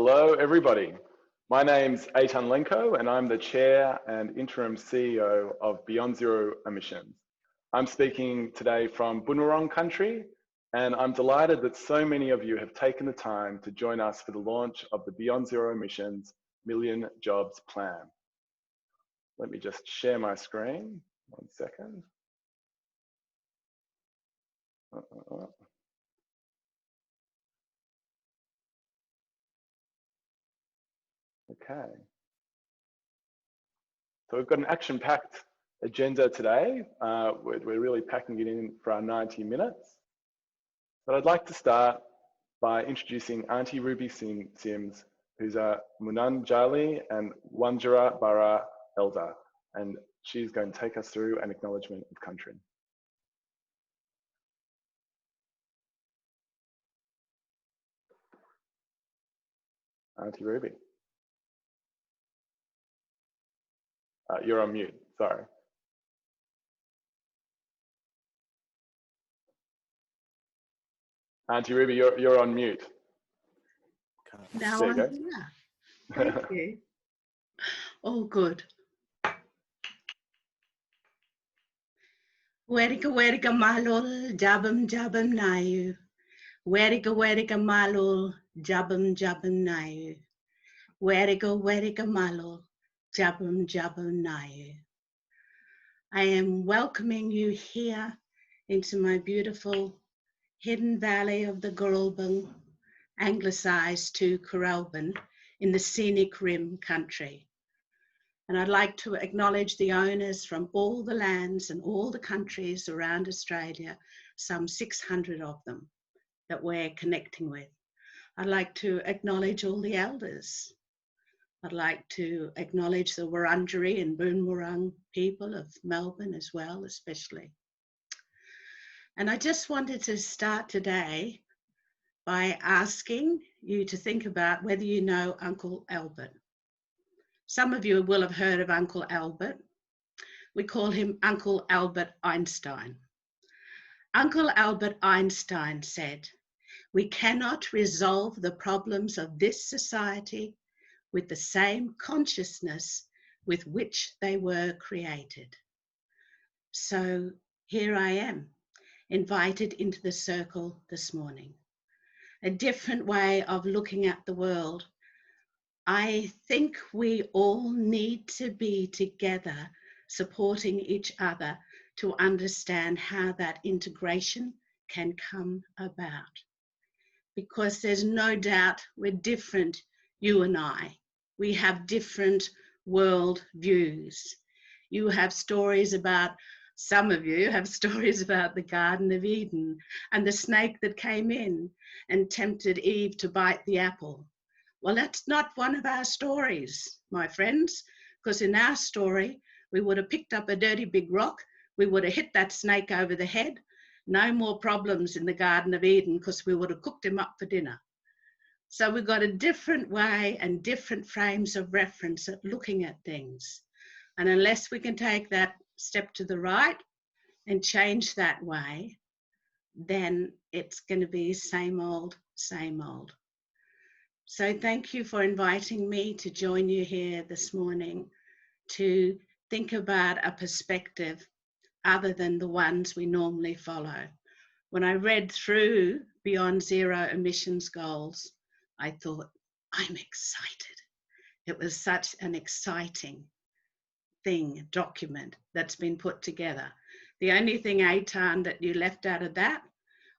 Hello, everybody. My name's Eitan Lenko, and I'm the Chair and Interim CEO of Beyond Zero Emissions. I'm speaking today from Bunurong country, and I'm delighted that so many of you have taken the time to join us for the launch of the Beyond Zero Emissions Million Jobs Plan. Let me just share my screen, 1 second. Okay. So we've got an action-packed agenda today. We're really packing it in for our 90 minutes. But I'd like to start by introducing Aunty Ruby Sims, who's a Mununjali and Wangerriburra elder, and she's going to take us through an acknowledgement of country. Aunty Ruby. You're on mute, sorry. Aunty Ruby, you're on mute. Now I'm here. Thank you. All good. Werika malol jabam nayu. Werika malol jabam nayu. Werika malol jabam nayu. I am welcoming you here into my beautiful hidden valley of the Gurulbang, anglicised to Coralban, in the scenic Rim country. And I'd like to acknowledge the owners from all the lands and all the countries around Australia, some 600 of them that we're connecting with. I'd like to acknowledge all the elders. I'd like to acknowledge the Wurundjeri and Boonwurrung people of Melbourne as well, especially. And I just wanted to start today by asking you to think about whether you know Uncle Albert. Some of you will have heard of Uncle Albert. We call him Uncle Albert Einstein. Uncle Albert Einstein said, "We cannot resolve the problems of this society with the same consciousness with which they were created." So here I am, invited into the circle this morning. A different way of looking at the world. I think we all need to be together, supporting each other to understand how that integration can come about. Because there's no doubt we're different, you and I. We have different world views. You have stories about, some of you have stories about the Garden of Eden and the snake that came in and tempted Eve to bite the apple. Well, that's not one of our stories, my friends, because in our story, we would have picked up a dirty big rock, we would have hit that snake over the head, no more problems in the Garden of Eden because we would have cooked him up for dinner. So we've got a different way and different frames of reference at looking at things. And unless we can take that step to the right and change that way, then it's going to be same old, same old. So thank you for inviting me to join you here this morning to think about a perspective other than the ones we normally follow. When I read through Beyond Zero Emissions Goals, I thought, I'm excited. It was such an exciting document that's been put together. The only thing, Eitan, that you left out of that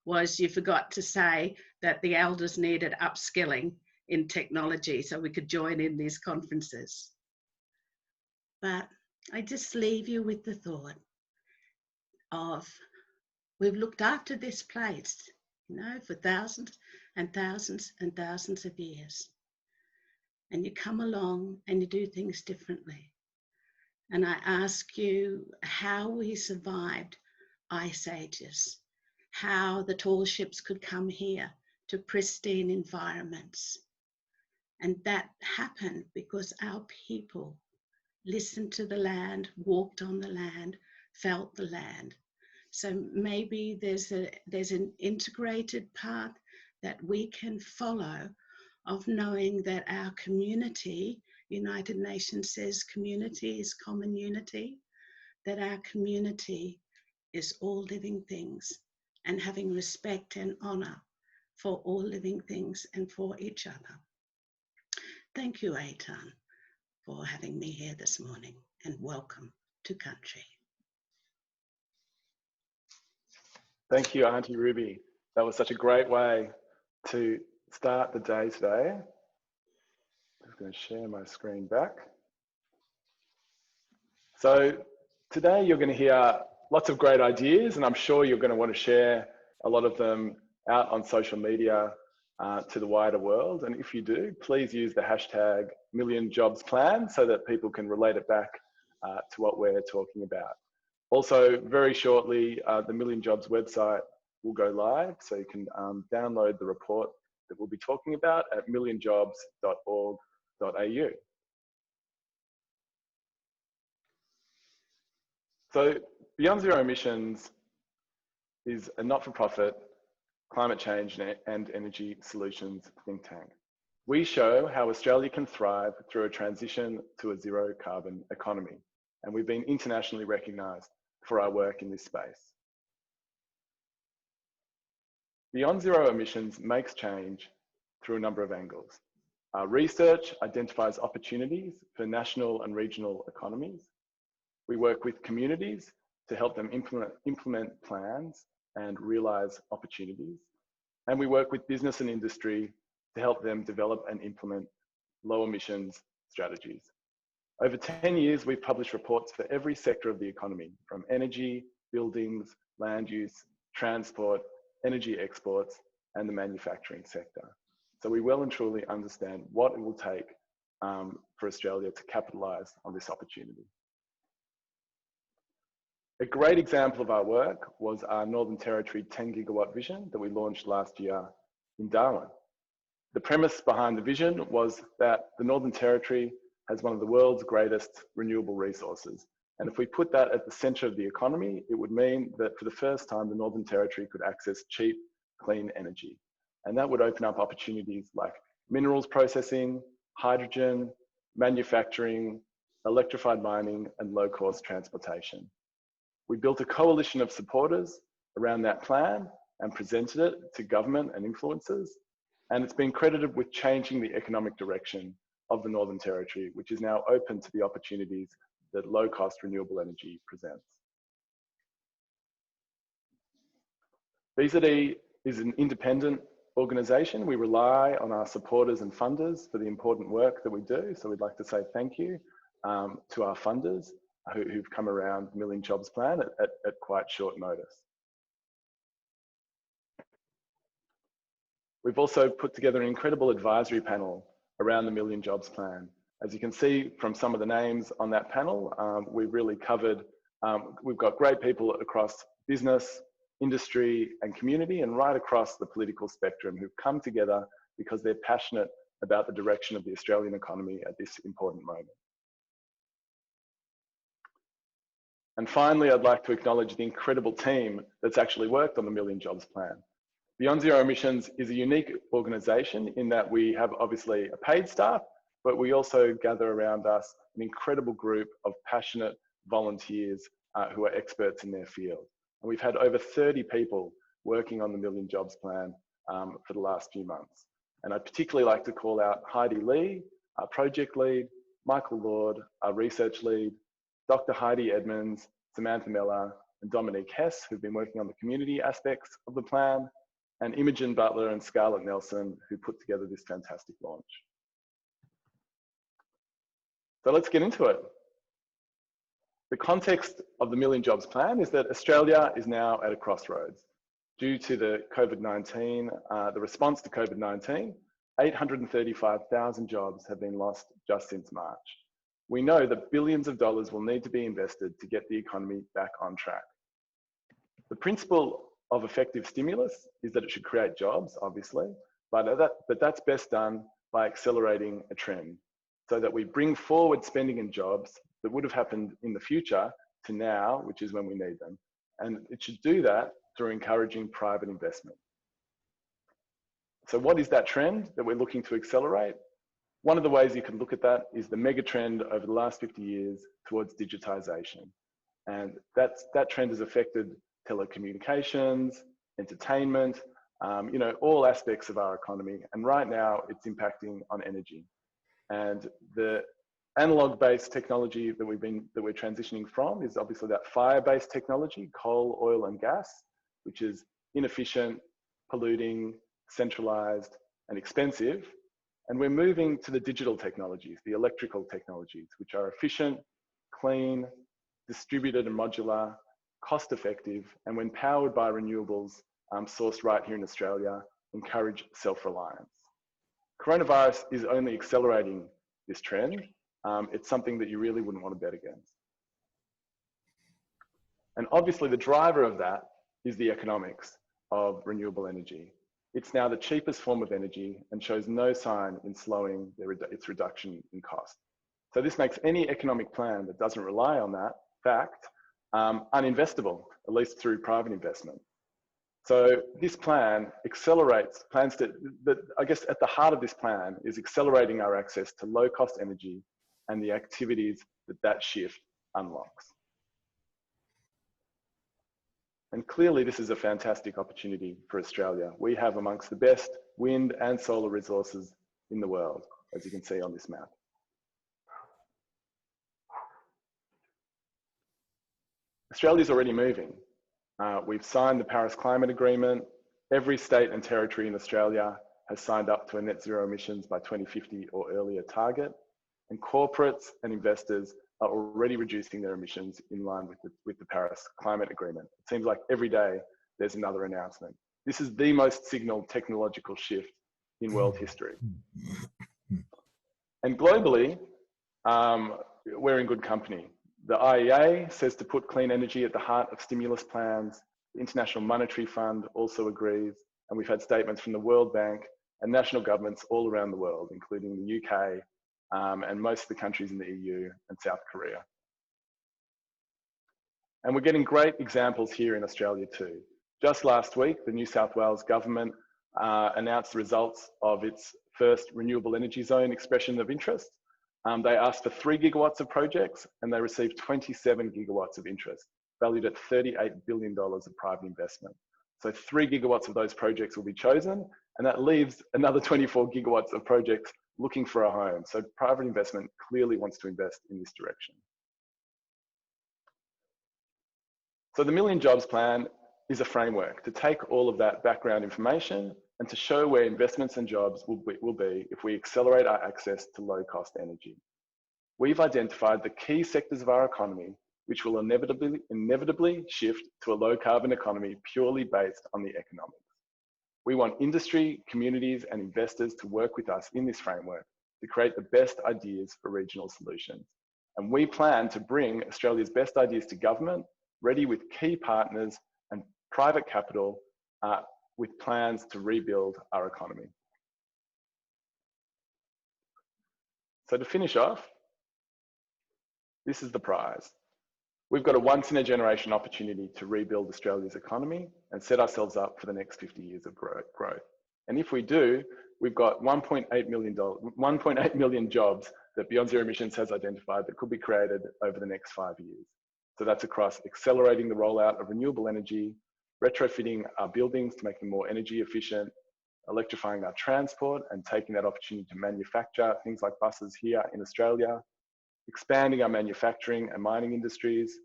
was you forgot to say that the elders needed upskilling in technology so we could join in these conferences. But I just leave you with the thought of we've looked after this place, you know, for thousands and thousands and thousands of years. And you come along and you do things differently. And I ask you how we survived ice ages, how the tall ships could come here to pristine environments. And that happened because our people listened to the land, walked on the land, felt the land. So maybe there's an integrated path that we can follow of knowing that our community, United Nations says community is common unity, that our community is all living things, and having respect and honour for all living things and for each other. Thank you, Aitan, for having me here this morning, and welcome to country. Thank you, Aunty Ruby. That was such a great way to start the day today. I'm just going to share my screen back. So today you're going to hear lots of great ideas, and I'm sure you're going to want to share a lot of them out on social media to the wider world. And if you do, please use the hashtag #MillionJobsPlan so that people can relate it back to what we're talking about. Also, very shortly, the Million Jobs website will go live, so you can download the report that we'll be talking about at millionjobs.org.au. So Beyond Zero Emissions is a not-for-profit climate change and energy solutions think tank. We show how Australia can thrive through a transition to a zero carbon economy, and we've been internationally recognised for our work in this space. Beyond Zero Emissions makes change through a number of angles. Our research identifies opportunities for national and regional economies. We work with communities to help them implement plans and realise opportunities. And we work with business and industry to help them develop and implement low emissions strategies. Over 10 years, we've published reports for every sector of the economy, from energy, buildings, land use, transport, energy exports, and the manufacturing sector. So we well and truly understand what it will take for Australia to capitalise on this opportunity. A great example of our work was our Northern Territory 10 gigawatt vision that we launched last year in Darwin. The premise behind the vision was that the Northern Territory has one of the world's greatest renewable resources. And if we put that at the centre of the economy, it would mean that for the first time, the Northern Territory could access cheap, clean energy. And that would open up opportunities like minerals processing, hydrogen, manufacturing, electrified mining, and low-cost transportation. We built a coalition of supporters around that plan and presented it to government and influencers. And it's been credited with changing the economic direction of the Northern Territory, which is now open to the opportunities that low-cost renewable energy presents. BZE is an independent organisation. We rely on our supporters and funders for the important work that we do. So we'd like to say thank you to our funders who've come around Million Jobs Plan at quite short notice. We've also put together an incredible advisory panel around the Million Jobs Plan. As you can see from some of the names on that panel, we've really covered, we've got great people across business, industry and community, and right across the political spectrum who've come together because they're passionate about the direction of the Australian economy at this important moment. And finally, I'd like to acknowledge the incredible team that's actually worked on the Million Jobs Plan. Beyond Zero Emissions is a unique organisation in that we have obviously a paid staff, but we also gather around us an incredible group of passionate volunteers who are experts in their field. And we've had over 30 people working on the Million Jobs Plan for the last few months. And I'd particularly like to call out Heidi Lee, our project lead, Michael Lord, our research lead, Dr. Heidi Edmonds, Samantha Miller, and Dominique Hess, who've been working on the community aspects of the plan, and Imogen Butler and Scarlett Nelson, who put together this fantastic launch. So let's get into it. The context of the Million Jobs Plan is that Australia is now at a crossroads. Due to the COVID-19, the response to COVID-19, 835,000 jobs have been lost just since March. We know that billions of dollars will need to be invested to get the economy back on track. The principle of effective stimulus is that it should create jobs, obviously, but that's best done by accelerating a trend so that we bring forward spending and jobs that would have happened in the future to now, which is when we need them. And it should do that through encouraging private investment. So what is that trend that we're looking to accelerate? One of the ways you can look at that is the mega trend over the last 50 years towards digitization. And that trend has affected telecommunications, entertainment, you know, all aspects of our economy. And right now it's impacting on energy. And the analog-based technology that we're transitioning from is obviously that fire-based technology, coal, oil, and gas, which is inefficient, polluting, centralized, and expensive. And we're moving to the digital technologies, the electrical technologies, which are efficient, clean, distributed and modular, cost-effective, and when powered by renewables sourced right here in Australia, encourage self-reliance. Coronavirus is only accelerating this trend. It's something that you really wouldn't want to bet against. And obviously the driver of that is the economics of renewable energy. It's now the cheapest form of energy and shows no sign in slowing its reduction in cost. So this makes any economic plan that doesn't rely on that fact uninvestable, at least through private investment. So this plan accelerates plans that I guess at the heart of this plan is accelerating our access to low cost energy and the activities that shift unlocks. And clearly this is a fantastic opportunity for Australia. We have amongst the best wind and solar resources in the world, as you can see on this map. Australia's already moving. We've signed the Paris Climate Agreement. Every state and territory in Australia has signed up to a net zero emissions by 2050 or earlier target. And corporates and investors are already reducing their emissions in line with the Paris Climate Agreement. It seems like every day there's another announcement. This is the most signaled technological shift in world history. And globally, we're in good company. The IEA says to put clean energy at the heart of stimulus plans. The International Monetary Fund also agrees. And we've had statements from the World Bank and national governments all around the world, including the UK and most of the countries in the EU and South Korea. And we're getting great examples here in Australia too. Just last week, the New South Wales government announced the results of its first renewable energy zone expression of interest. They asked for 3 gigawatts of projects and they received 27 gigawatts of interest, valued at $38 billion of private investment. So 3 gigawatts of those projects will be chosen, and that leaves another 24 gigawatts of projects looking for a home. So private investment clearly wants to invest in this direction. So the Million Jobs Plan is a framework to take all of that background information and to show where investments and jobs will be if we accelerate our access to low cost energy. We've identified the key sectors of our economy which will inevitably shift to a low carbon economy purely based on the economics. We want industry, communities and investors to work with us in this framework to create the best ideas for regional solutions. And we plan to bring Australia's best ideas to government, ready with key partners and private capital with plans to rebuild our economy. So to finish off, this is the prize. We've got a once in a generation opportunity to rebuild Australia's economy and set ourselves up for the next 50 years of growth. And if we do, we've got 1.8 million jobs that Beyond Zero Emissions has identified that could be created over the next 5 years. So that's across accelerating the rollout of renewable energy, retrofitting our buildings to make them more energy efficient, electrifying our transport and taking that opportunity to manufacture things like buses here in Australia, expanding our manufacturing and mining industries,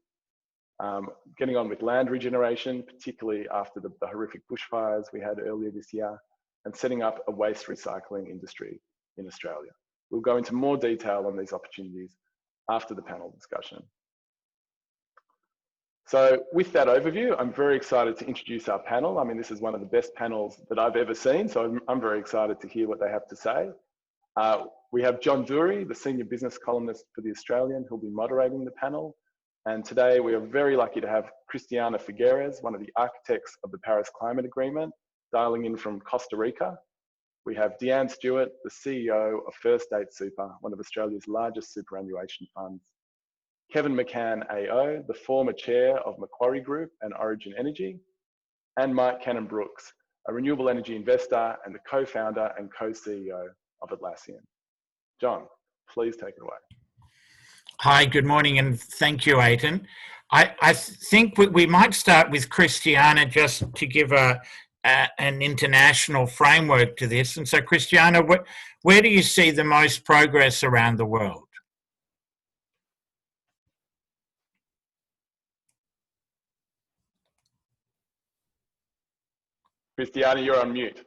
getting on with land regeneration, particularly after the horrific bushfires we had earlier this year, and setting up a waste recycling industry in Australia. We'll go into more detail on these opportunities after the panel discussion. So with that overview, I'm very excited to introduce our panel. I mean, this is one of the best panels that I've ever seen, so I'm very excited to hear what they have to say. We have John Durie, the senior business columnist for The Australian, who'll be moderating the panel. And today we are very lucky to have Christiana Figueres, one of the architects of the Paris Climate Agreement, dialing in from Costa Rica. We have Deanne Stewart, the CEO of First State Super, one of Australia's largest superannuation funds. Kevin McCann AO, the former chair of Macquarie Group and Origin Energy, and Cannon Brookes, a renewable energy investor and the co-founder and co-CEO of Atlassian. John, please take it away. Hi, good morning, and thank you, Aitan. I think we might start with Christiana just to give an international framework to this. And so, Christiana, where do you see the most progress around the world? Christiana, you're on mute.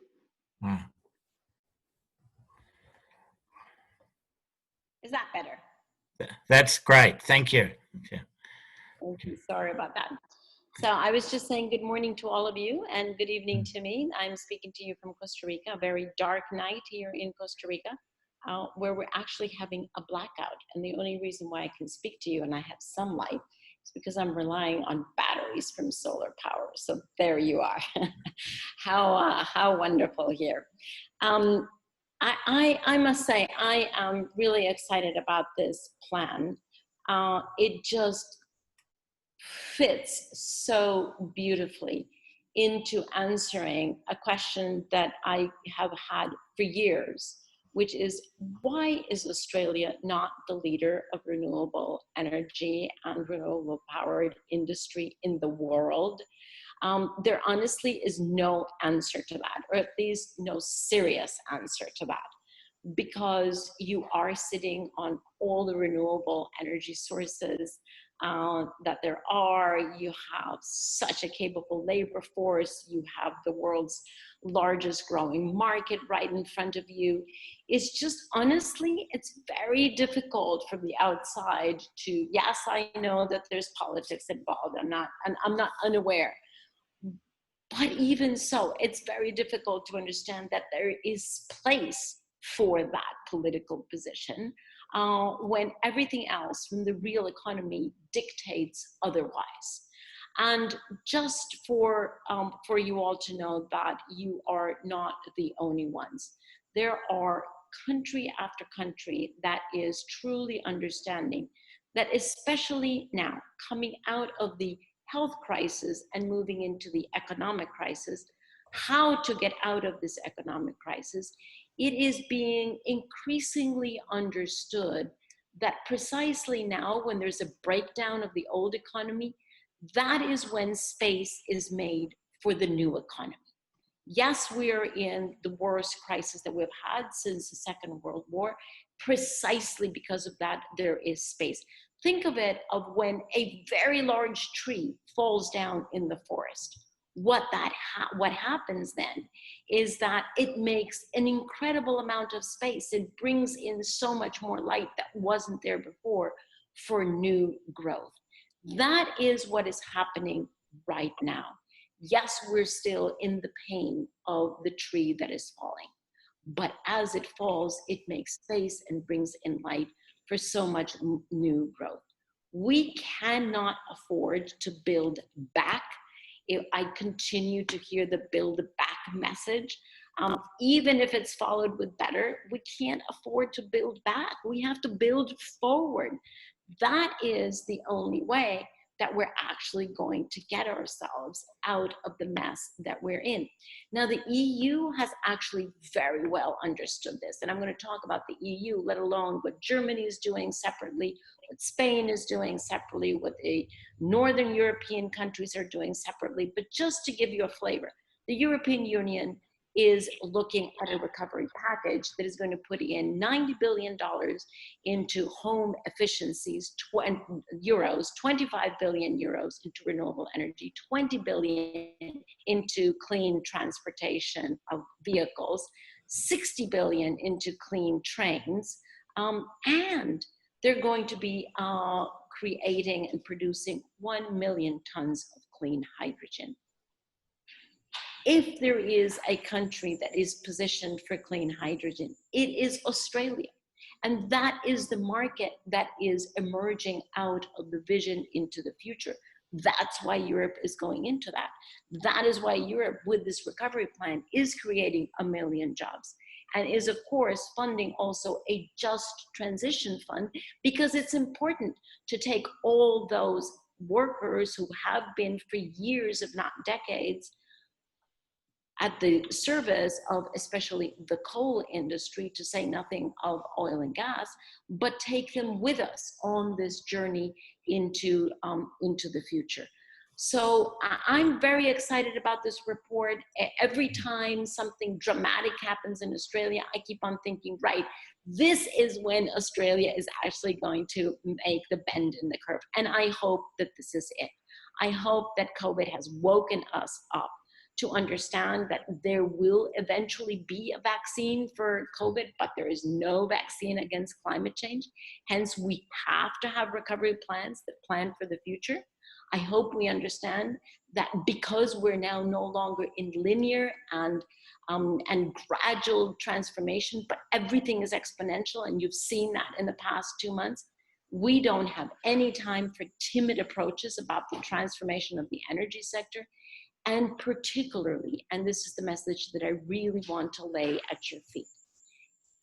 Is that better? That's great. Thank you. Thank you. Sorry about that. So I was just saying good morning to all of you and good evening to me. I'm speaking to you from Costa Rica, a very dark night here in Costa Rica, where we're actually having a blackout. And the only reason why I can speak to you and I have some light is because I'm relying on batteries from solar power. So there you are. How wonderful here. I must say, I am really excited about this plan. It just fits so beautifully into answering a question that I have had for years, which is, why is Australia not the leader of renewable energy and renewable powered industry in the world? There honestly is no answer to that, or at least no serious answer to that, because you are sitting on all the renewable energy sources that there are. You have such a capable labor force. You have the world's largest growing market right in front of you. It's just, honestly, it's very difficult from the outside to, yes, I know that there's politics involved. I'm not unaware. But even so, it's very difficult to understand that there is place for that political position when everything else from the real economy dictates otherwise. And just for you all to know that you are not the only ones. There are country after country that is truly understanding that, especially now, coming out of the health crisis and moving into the economic crisis, how to get out of this economic crisis, it is being increasingly understood that precisely now, when there's a breakdown of the old economy, that is when space is made for the new economy. Yes, we are in the worst crisis that we've had since the Second World War. Precisely because of that, there is space. Think of it of when a very large tree falls down in the forest. What happens then is that it makes an incredible amount of space. It brings in so much more light that wasn't there before for new growth. That is what is happening right now. Yes, we're still in the pain of the tree that is falling, but as it falls, it makes space and brings in light for so much new growth. We cannot afford to build back. I continue to hear the build back message. Even if it's followed with better, we can't afford to build back. We have to build forward. That is the only way that we're actually going to get ourselves out of the mess that we're in. Now, the EU has actually very well understood this, and I'm going to talk about the EU, let alone what Germany is doing separately, what Spain is doing separately, what the Northern European countries are doing separately. But just to give you a flavor, the European Union is looking at a recovery package that is going to put in $90 billion into home efficiencies, 25 billion euros into renewable energy, 20 billion into clean transportation of vehicles, 60 billion into clean trains, and they're going to be creating and producing 1 million tons of clean hydrogen. If there is a country that is positioned for clean hydrogen, it is Australia. And that is the market that is emerging out of the vision into the future. That's why Europe is going into that. That is why Europe, with this recovery plan, is creating 1 million jobs and is, of course, funding also a just transition fund, because it's important to take all those workers who have been for years, if not decades, at the service of especially the coal industry, to say nothing of oil and gas, but take them with us on this journey into the future. So I'm very excited about this report. Every time something dramatic happens in Australia, I keep on thinking, right, this is when Australia is actually going to make the bend in the curve. And I hope that this is it. I hope that COVID has woken us up to understand that there will eventually be a vaccine for COVID, but there is no vaccine against climate change. Hence, we have to have recovery plans that plan for the future. I hope we understand that because we're now no longer in linear and gradual transformation, but everything is exponential, and you've seen that in the past 2 months, we don't have any time for timid approaches about the transformation of the energy sector. And particularly, and this is the message that I really want to lay at your feet,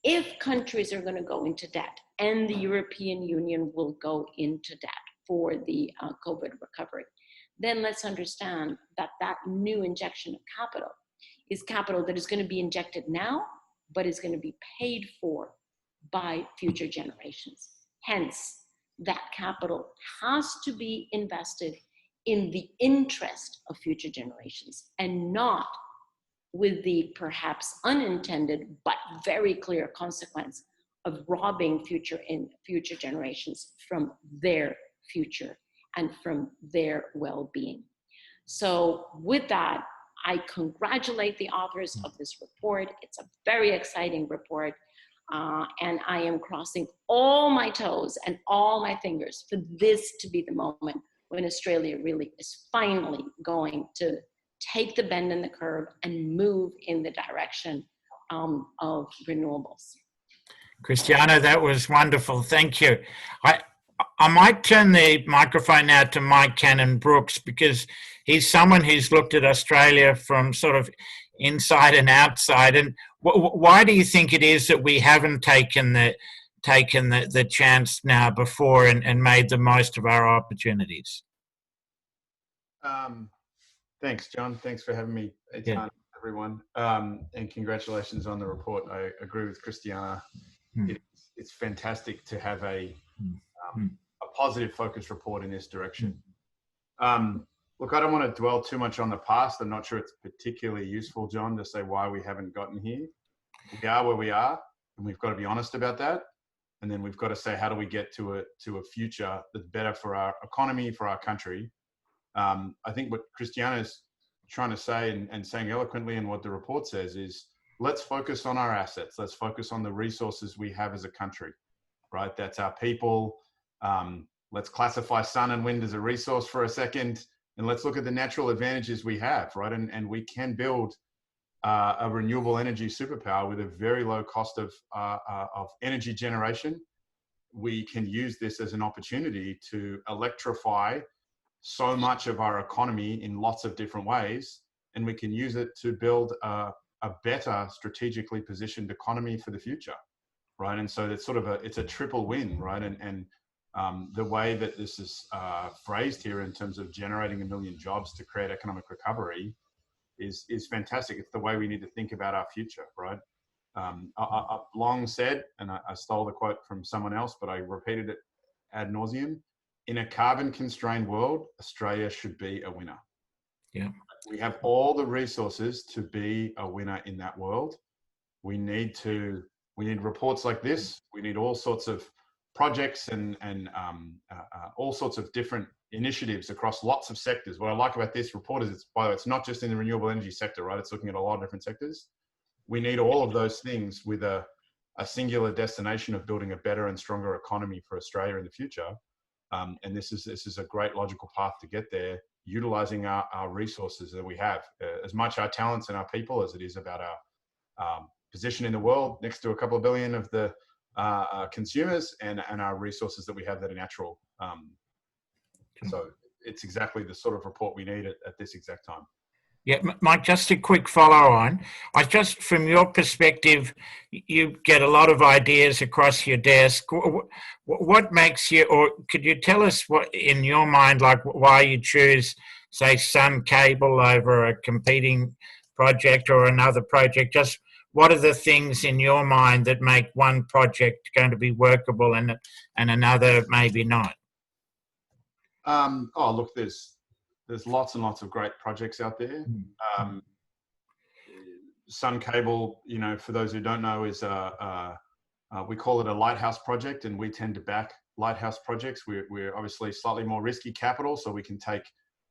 if countries are going to go into debt, and the European Union will go into debt for the COVID recovery, then let's understand that that new injection of capital is capital that is going to be injected now, but is going to be paid for by future generations. Hence, that capital has to be invested in the interest of future generations, and not with the perhaps unintended but very clear consequence of robbing future generations from their future and from their well-being. So with that, I congratulate the authors of this report. It's a very exciting report, and I am crossing all my toes and all my fingers for this to be the moment when Australia really is finally going to take the bend in the curve and move in the direction of renewables. Christiana, that was wonderful. Thank you. I might turn the microphone now to Mike Cannon Brookes, because he's someone who's looked at Australia from sort of inside and outside. And why do you think it is that we haven't taken the chance now before and made the most of our opportunities? Thanks, John. Thanks for having me, everyone. And congratulations on the report. I agree with Christiana. It's fantastic to have a positive focus report in this direction. Look, I don't want to dwell too much on the past. I'm not sure it's particularly useful, John, to say why we haven't gotten here. We are where we are, and we've got to be honest about that. And then we've got to say, how do we get to a future that's better for our economy, for our country? I think what Christiana is trying to say and saying eloquently, and what the report says, is let's focus on our assets. Let's focus on the resources we have as a country, right? That's our people. Let's classify sun and wind as a resource for a second, and let's look at the natural advantages we have, right? And we can build a renewable energy superpower with a very low cost of energy generation. We can use this as an opportunity to electrify so much of our economy in lots of different ways, and we can use it to build a better strategically positioned economy for the future, right? And so it's sort of it's a triple win, right? And the way that this is phrased here in terms of generating 1 million jobs to create economic recovery is fantastic. It's the way we need to think about our future, right? I've long said, and I stole the quote from someone else, but I repeated it ad nauseum: in a carbon-constrained world, Australia should be a winner. Yeah, we have all the resources to be a winner in that world. We need reports like this. We need all sorts of projects and all sorts of different initiatives across lots of sectors. What I like about this report is, by the way, it's not just in the renewable energy sector, right? It's looking at a lot of different sectors. We need all of those things with a singular destination of building a better and stronger economy for Australia in the future. And this is a great logical path to get there, utilizing our resources that we have, as much our talents and our people as it is about our position in the world next to a couple of billion of the consumers and our resources that we have that are natural. So it's exactly the sort of report we need at this exact time. Yeah, Mike, just a quick follow on. From your perspective, you get a lot of ideas across your desk. What makes you, or could you tell us what, in your mind, like why you choose, say, Sun Cable over a competing project or another project? Just what are the things in your mind that make one project going to be workable and another maybe not? Oh, look, there's lots and lots of great projects out there. Sun Cable, you know, for those who don't know, is we call it a lighthouse project, and we tend to back lighthouse projects. We're obviously slightly more risky capital, so we can take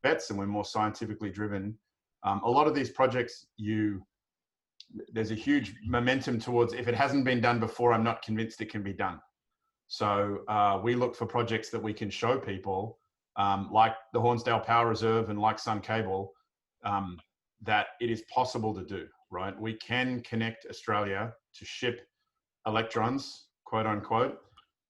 bets, and we're more scientifically driven. A lot of these projects, there's a huge momentum towards, if it hasn't been done before, I'm not convinced it can be done. So we look for projects that we can show people, like the Hornsdale Power Reserve and like Sun Cable, that it is possible to do, right? We can connect Australia to ship electrons, quote unquote,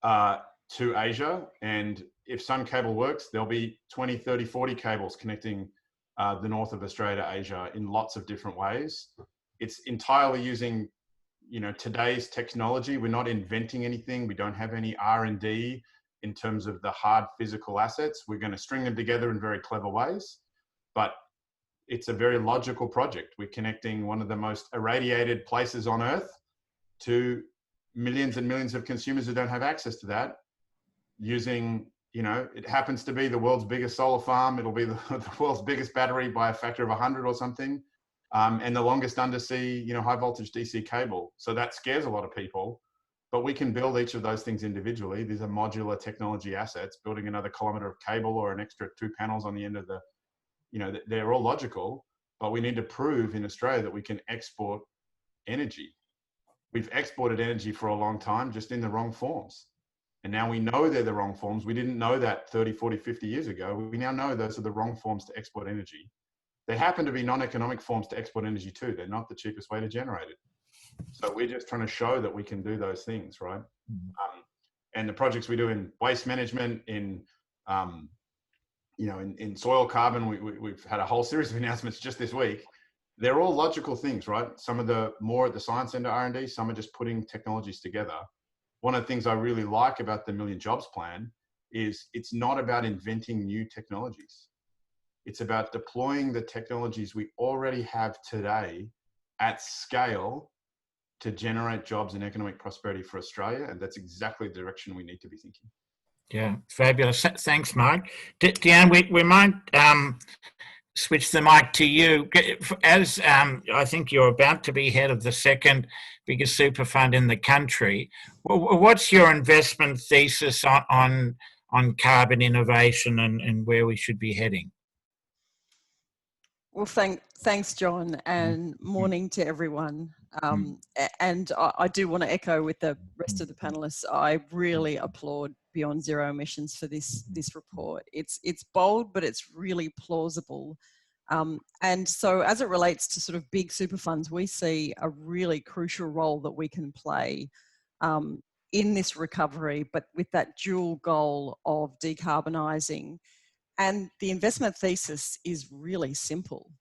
to Asia. And if Sun Cable works, there'll be 20, 30, 40 cables connecting the north of Australia to Asia in lots of different ways. It's entirely using, you know, today's technology. We're not inventing anything. We don't have any R&D in terms of the hard physical assets. We're going to string them together in very clever ways, but it's a very logical project. We're connecting one of the most irradiated places on Earth to millions and millions of consumers who don't have access to that, using, you know, it happens to be the world's biggest solar farm. It'll be the world's biggest battery by a factor of 100 or something. And the longest undersea, you know, high voltage DC cable. So that scares a lot of people, but we can build each of those things individually. These are modular technology assets. Building another kilometer of cable or an extra 2 panels on the end of the, you know, they're all logical, but we need to prove in Australia that we can export energy. We've exported energy for a long time, just in the wrong forms. And now we know they're the wrong forms. We didn't know that 30, 40, 50 years ago. We now know those are the wrong forms to export energy. They happen to be non-economic forms to export energy too. They're not the cheapest way to generate it. So we're just trying to show that we can do those things, right? And the projects we do in waste management, in you know, in soil carbon, we've had a whole series of announcements just this week. They're all logical things, right? Some of the more at the science end of R&D, some are just putting technologies together. One of the things I really like about the Million Jobs Plan is it's not about inventing new technologies. It's about deploying the technologies we already have today at scale to generate jobs and economic prosperity for Australia. And that's exactly the direction we need to be thinking. Yeah, fabulous. Thanks, Mark. Deanne, we might switch the mic to you. As I think you're about to be head of the second biggest super fund in the country, what's your investment thesis on carbon innovation and where we should be heading? Well, thanks, John, and morning to everyone. And I do want to echo with the rest of the panelists. I really applaud Beyond Zero Emissions for this report. It's bold, but it's really plausible. And so as it relates to sort of big super funds, we see a really crucial role that we can play in this recovery, but with that dual goal of decarbonising. And the investment thesis is really simple.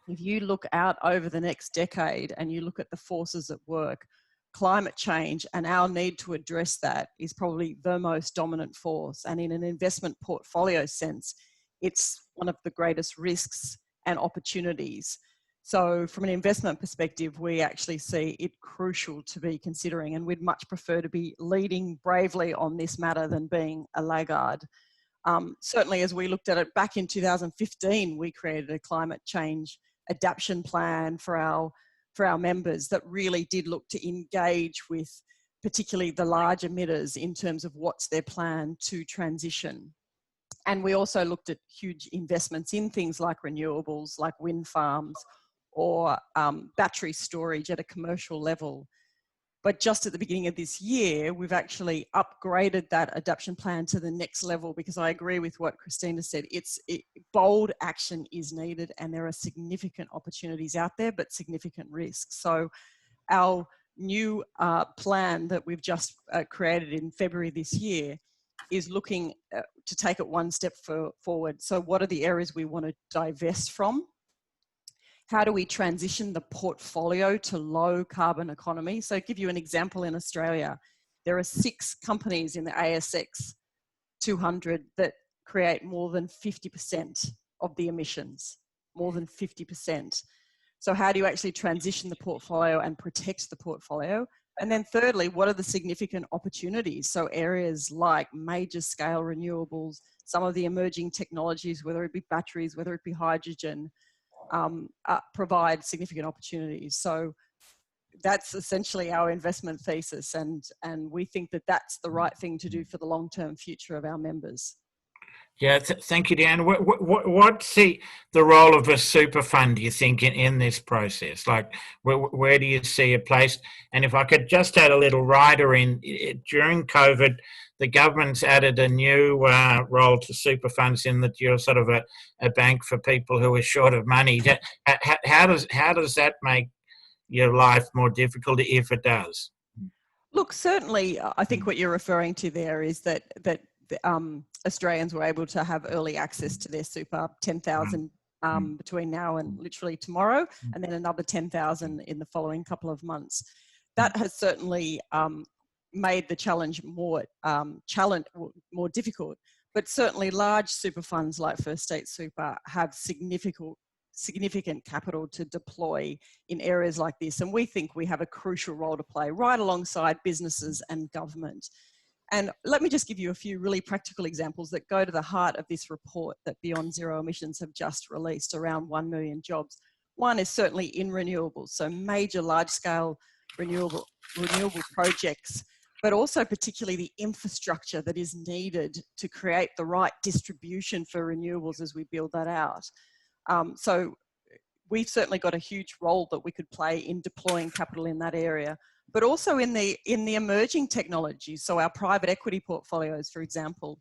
If you look out over the next decade and you look at the forces at work, climate change and our need to address that is probably the most dominant force. And in an investment portfolio sense, it's one of the greatest risks and opportunities. So from an investment perspective, we actually see it crucial to be considering, and we'd much prefer to be leading bravely on this matter than being a laggard. Certainly, as we looked at it back in 2015, we created a climate change adaptation plan for our members that really did look to engage with particularly the large emitters in terms of what's their plan to transition. And we also looked at huge investments in things like renewables, like wind farms or battery storage at a commercial level. But just at the beginning of this year, we've actually upgraded that adaptation plan to the next level, because I agree with what Christina said. Bold action is needed, and there are significant opportunities out there, but significant risks. So our new plan that we've just created in February this year is looking to take it one step forward. So what are the areas we want to divest from? How do we transition the portfolio to low carbon economy? So to give you an example, in Australia, there are 6 companies in the ASX 200 that create more than 50% of the emissions, more than 50%. So how do you actually transition the portfolio and protect the portfolio? And then thirdly, what are the significant opportunities? So areas like major scale renewables, some of the emerging technologies, whether it be batteries, whether it be hydrogen, provide significant opportunities. So that's essentially our investment thesis, and we think that that's the right thing to do for the long-term future of our members. Yeah, thank you, Deanne. What's the role of a super fund, do you think, in this process? Like, where do you see it placed? And if I could just add a little rider in, during COVID, the government's added a new role to super funds in that you're sort of a bank for people who are short of money. How does that make your life more difficult, if it does? Look, certainly, I think what you're referring to there is that Australians were able to have early access to their super, 10,000 between now and literally tomorrow, and then another 10,000 in the following couple of months. That has certainly made the challenge more difficult. But certainly, large super funds like First State Super have significant capital to deploy in areas like this. And we think we have a crucial role to play right alongside businesses and government. And let me just give you a few really practical examples that go to the heart of this report that Beyond Zero Emissions have just released, around 1 million jobs. One is certainly in renewables, so major large-scale renewable projects, but also particularly the infrastructure that is needed to create the right distribution for renewables as we build that out. So we've certainly got a huge role that we could play in deploying capital in that area, but also in the emerging technologies. So our private equity portfolios, for example,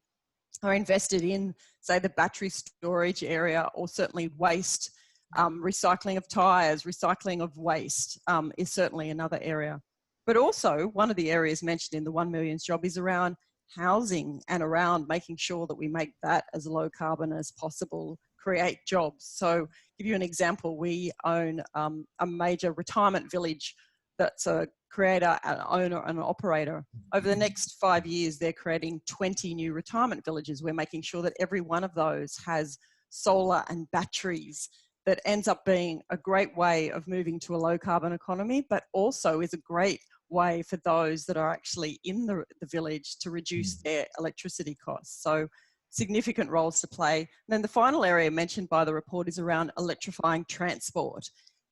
are invested in, say, the battery storage area, or certainly waste, recycling of tyres, recycling of waste is certainly another area. But also one of the areas mentioned in the 1 million job is around housing and around making sure that we make that as low carbon as possible, create jobs. So give you an example, we own a major retirement village that's a creator, an owner and an operator. Over the next 5 years, they're creating 20 new retirement villages. We're making sure that every one of those has solar and batteries. That ends up being a great way of moving to a low carbon economy, but also is a great way for those that are actually in the village to reduce their electricity costs. So significant roles to play. And then the final area mentioned by the report is around electrifying transport.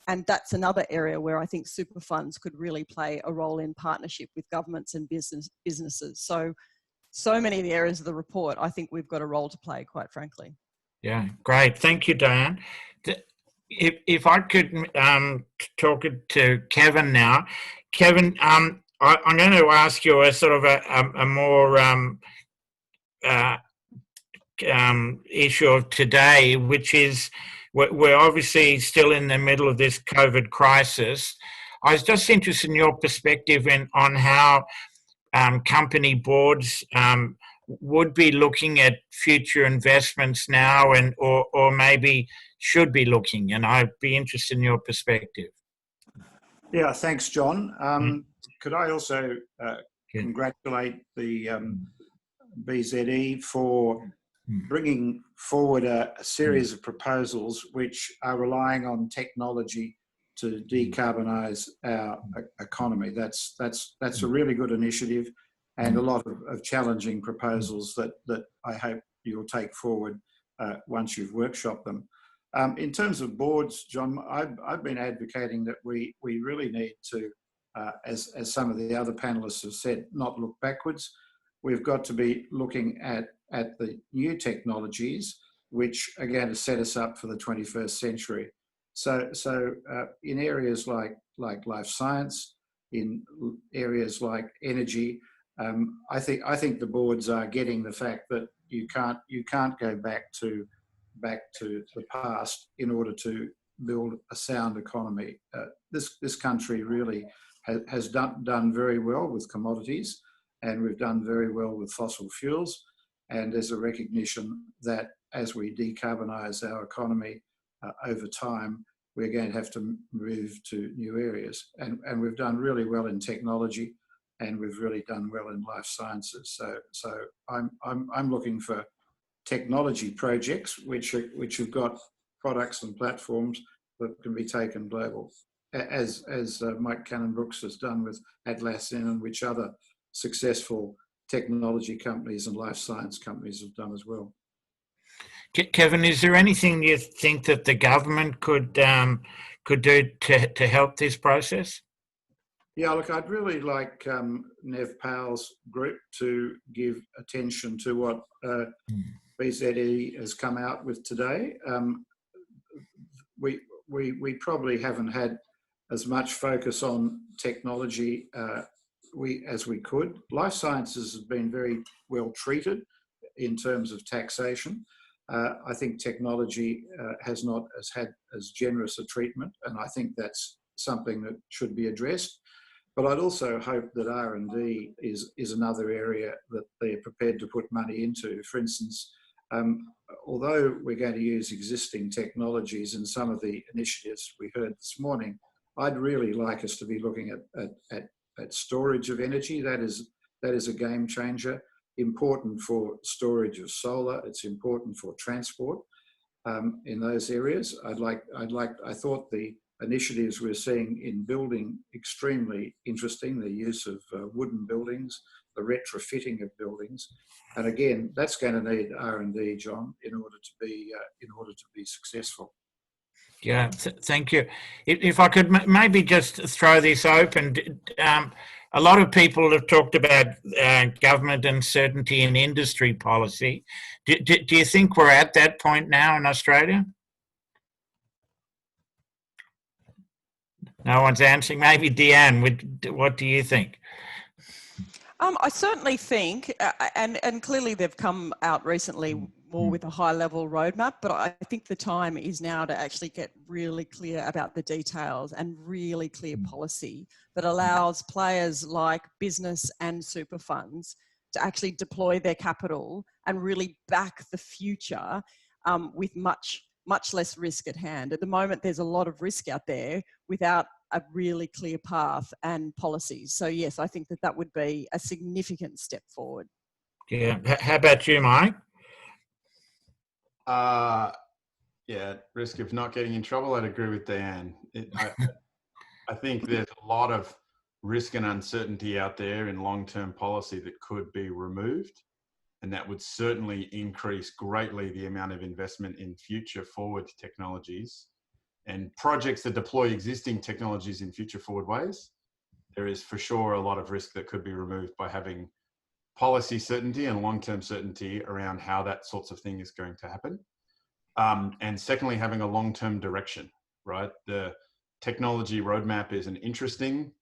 And that's another area where I think super funds could really play a role in partnership with governments and businesses. So many of the areas of the report, I think we've got a role to play, quite frankly. Yeah, great. Thank you, Diane. If I could talk to Kevin now. Kevin, I'm going to ask you a sort of a more issue of today, which is we're obviously still in the middle of this COVID crisis. I was just interested in your perspective on how company boards would be looking at future investments now, or maybe should be looking, and I'd be interested in your perspective. Yeah, thanks, John. Could I also congratulate the BZE for bringing forward a series of proposals which are relying on technology to decarbonise our economy. That's a really good initiative, and a lot of challenging proposals that I hope you'll take forward once you've workshopped them. In terms of boards, John, I've been advocating that we really need to, as some of the other panellists have said, not look backwards. We've got to be looking at the new technologies which are going to set us up for the 21st century. So in areas like life science, in areas like energy, I think the boards are getting the fact that you can't go back to the past in order to build a sound economy. This country really has done very well with commodities, and we've done very well with fossil fuels. And there's a recognition that as we decarbonise our economy over time, we're going to have to move to new areas. And we've done really well in technology, and we've really done well in life sciences. So I'm looking for technology projects which have got products and platforms that can be taken global, as Mike Cannon Brookes has done with Atlassian, and which other successful technology companies and life science companies have done as well. Kevin, is there anything you think that the government could do to help this process? Yeah, look, I'd really like Nev Powell's group to give attention to what BZE has come out with today. We probably haven't had as much focus on technology as we could. Life sciences has been very well treated in terms of taxation. I think technology has not had as generous a treatment, and I think that's something that should be addressed. But I'd also hope that R&D is another area that they're prepared to put money into. For instance, although we're going to use existing technologies in some of the initiatives we heard this morning, I'd really like us to be looking at storage of energy. That is a game changer. Important for storage of solar. It's important for transport in those areas. I thought the initiatives we're seeing in building extremely interesting. The use of wooden buildings, the retrofitting of buildings, and again, that's going to need R&D, John, in order to be successful. Yeah, thank you. If I could maybe just throw this open, a lot of people have talked about government uncertainty in industry policy. Do you think we're at that point now in Australia? No one's answering. Maybe Deanne, what do you think? I certainly think, and clearly they've come out recently more with a high-level roadmap, but I think the time is now to actually get really clear about the details and really clear policy that allows players like business and super funds to actually deploy their capital and really back the future with much less risk at hand. At the moment, there's a lot of risk out there without a really clear path and policies. So yes, I think that would be a significant step forward. Yeah. How about you, Mike? Yeah, risk of not getting in trouble, I'd agree with Deanne. I think there's a lot of risk and uncertainty out there in long-term policy that could be removed. And that would certainly increase greatly the amount of investment in future forward technologies and projects that deploy existing technologies in future forward ways. There is for sure a lot of risk that could be removed by having policy certainty and long-term certainty around how that sorts of thing is going to happen. And secondly, having a long-term direction, right? The technology roadmap is an interesting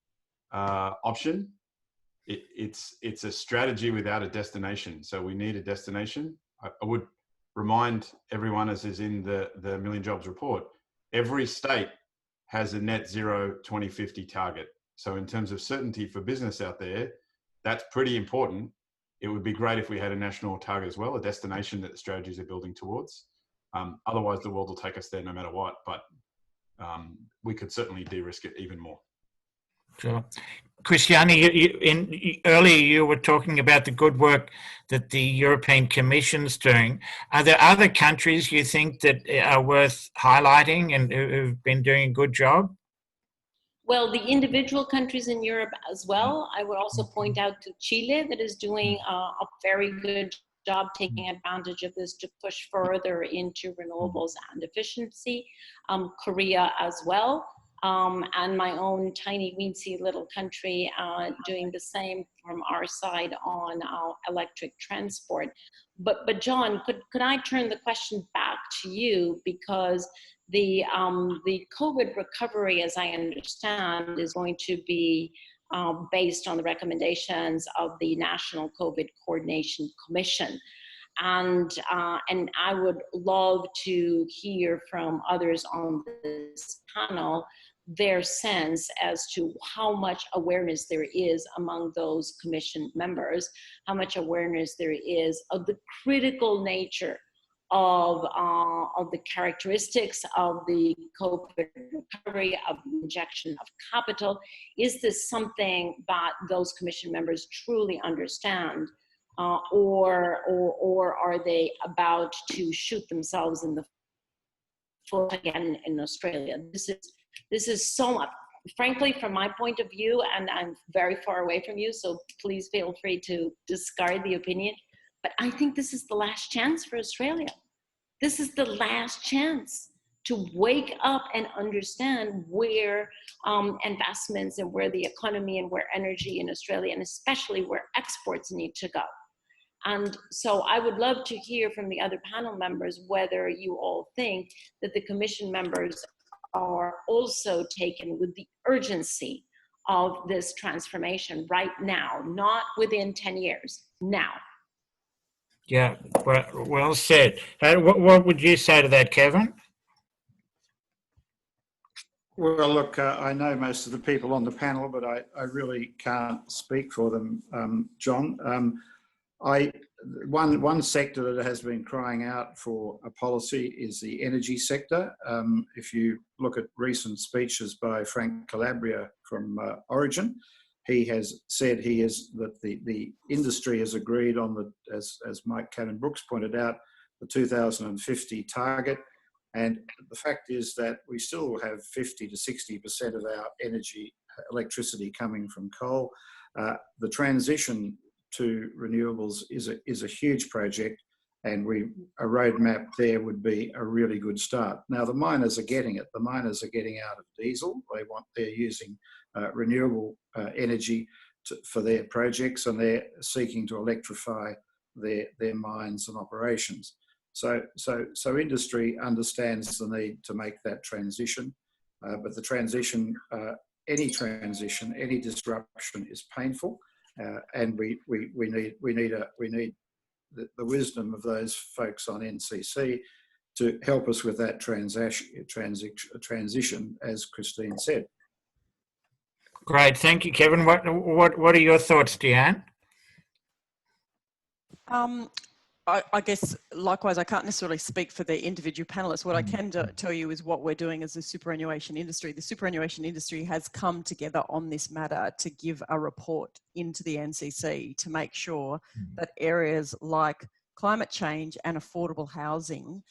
option. It's a strategy without a destination. So we need a destination. I would remind everyone, as is in the Million Jobs report, every state has a net zero 2050 target. So in terms of certainty for business out there, that's pretty important. It would be great if we had a national target as well, a destination that the strategies are building towards. Otherwise, the world will take us there no matter what, but we could certainly de-risk it even more. Sure. Christiana, earlier you were talking about the good work that the European Commission's doing. Are there other countries you think that are worth highlighting and who've been doing a good job? Well, the individual countries in Europe as well. I would also point out to Chile that is doing a very good job taking advantage of this to push further into renewables and efficiency. Korea as well. And my own tiny weensy little country doing the same from our side on electric transport. But John, could I turn the question back to you, because the COVID recovery, as I understand, is going to be based on the recommendations of the National COVID Coordination Commission. And I would love to hear from others on this panel their sense as to how much awareness there is among those commission members, how much awareness there is of the critical nature of the characteristics of the COVID recovery, of the injection of capital. Is this something that those commission members truly understand? Or are they about to shoot themselves in the vote again in Australia. This is so much, frankly, from my point of view, and I'm very far away from you, so please feel free to discard the opinion, but I think this is the last chance for Australia. This is the last chance to wake up and understand where investments and where the economy and where energy in Australia, and especially where exports need to go. And so I would love to hear from the other panel members whether you all think that the Commission members are also taken with the urgency of this transformation right now, not within 10 years, now. Yeah, well said. What would you say to that, Kevin? Well, look, I know most of the people on the panel, but I really can't speak for them, John. One sector that has been crying out for a policy is the energy sector. If you look at recent speeches by Frank Calabria from Origin, he has said that the industry has agreed on the, as Cannon Brookes pointed out, the 2050 target. And the fact is that we still have 50 to 60% of our electricity coming from coal. The transition to renewables is a huge project, and a roadmap there would be a really good start. Now the miners are getting it. The miners are getting out of diesel. They're using renewable energy for their projects, and they're seeking to electrify their mines and operations. So industry understands the need to make that transition, but the transition, any disruption is painful, and we need the wisdom of those folks on NCC to help us with that transition, as Christine said. Great, thank you, Kevin. What are your thoughts, Deanne? I guess, likewise, I can't necessarily speak for the individual panelists. What I can tell you is what we're doing as a superannuation industry. The superannuation industry has come together on this matter to give a report into the NCC to make sure that areas like climate change and affordable housing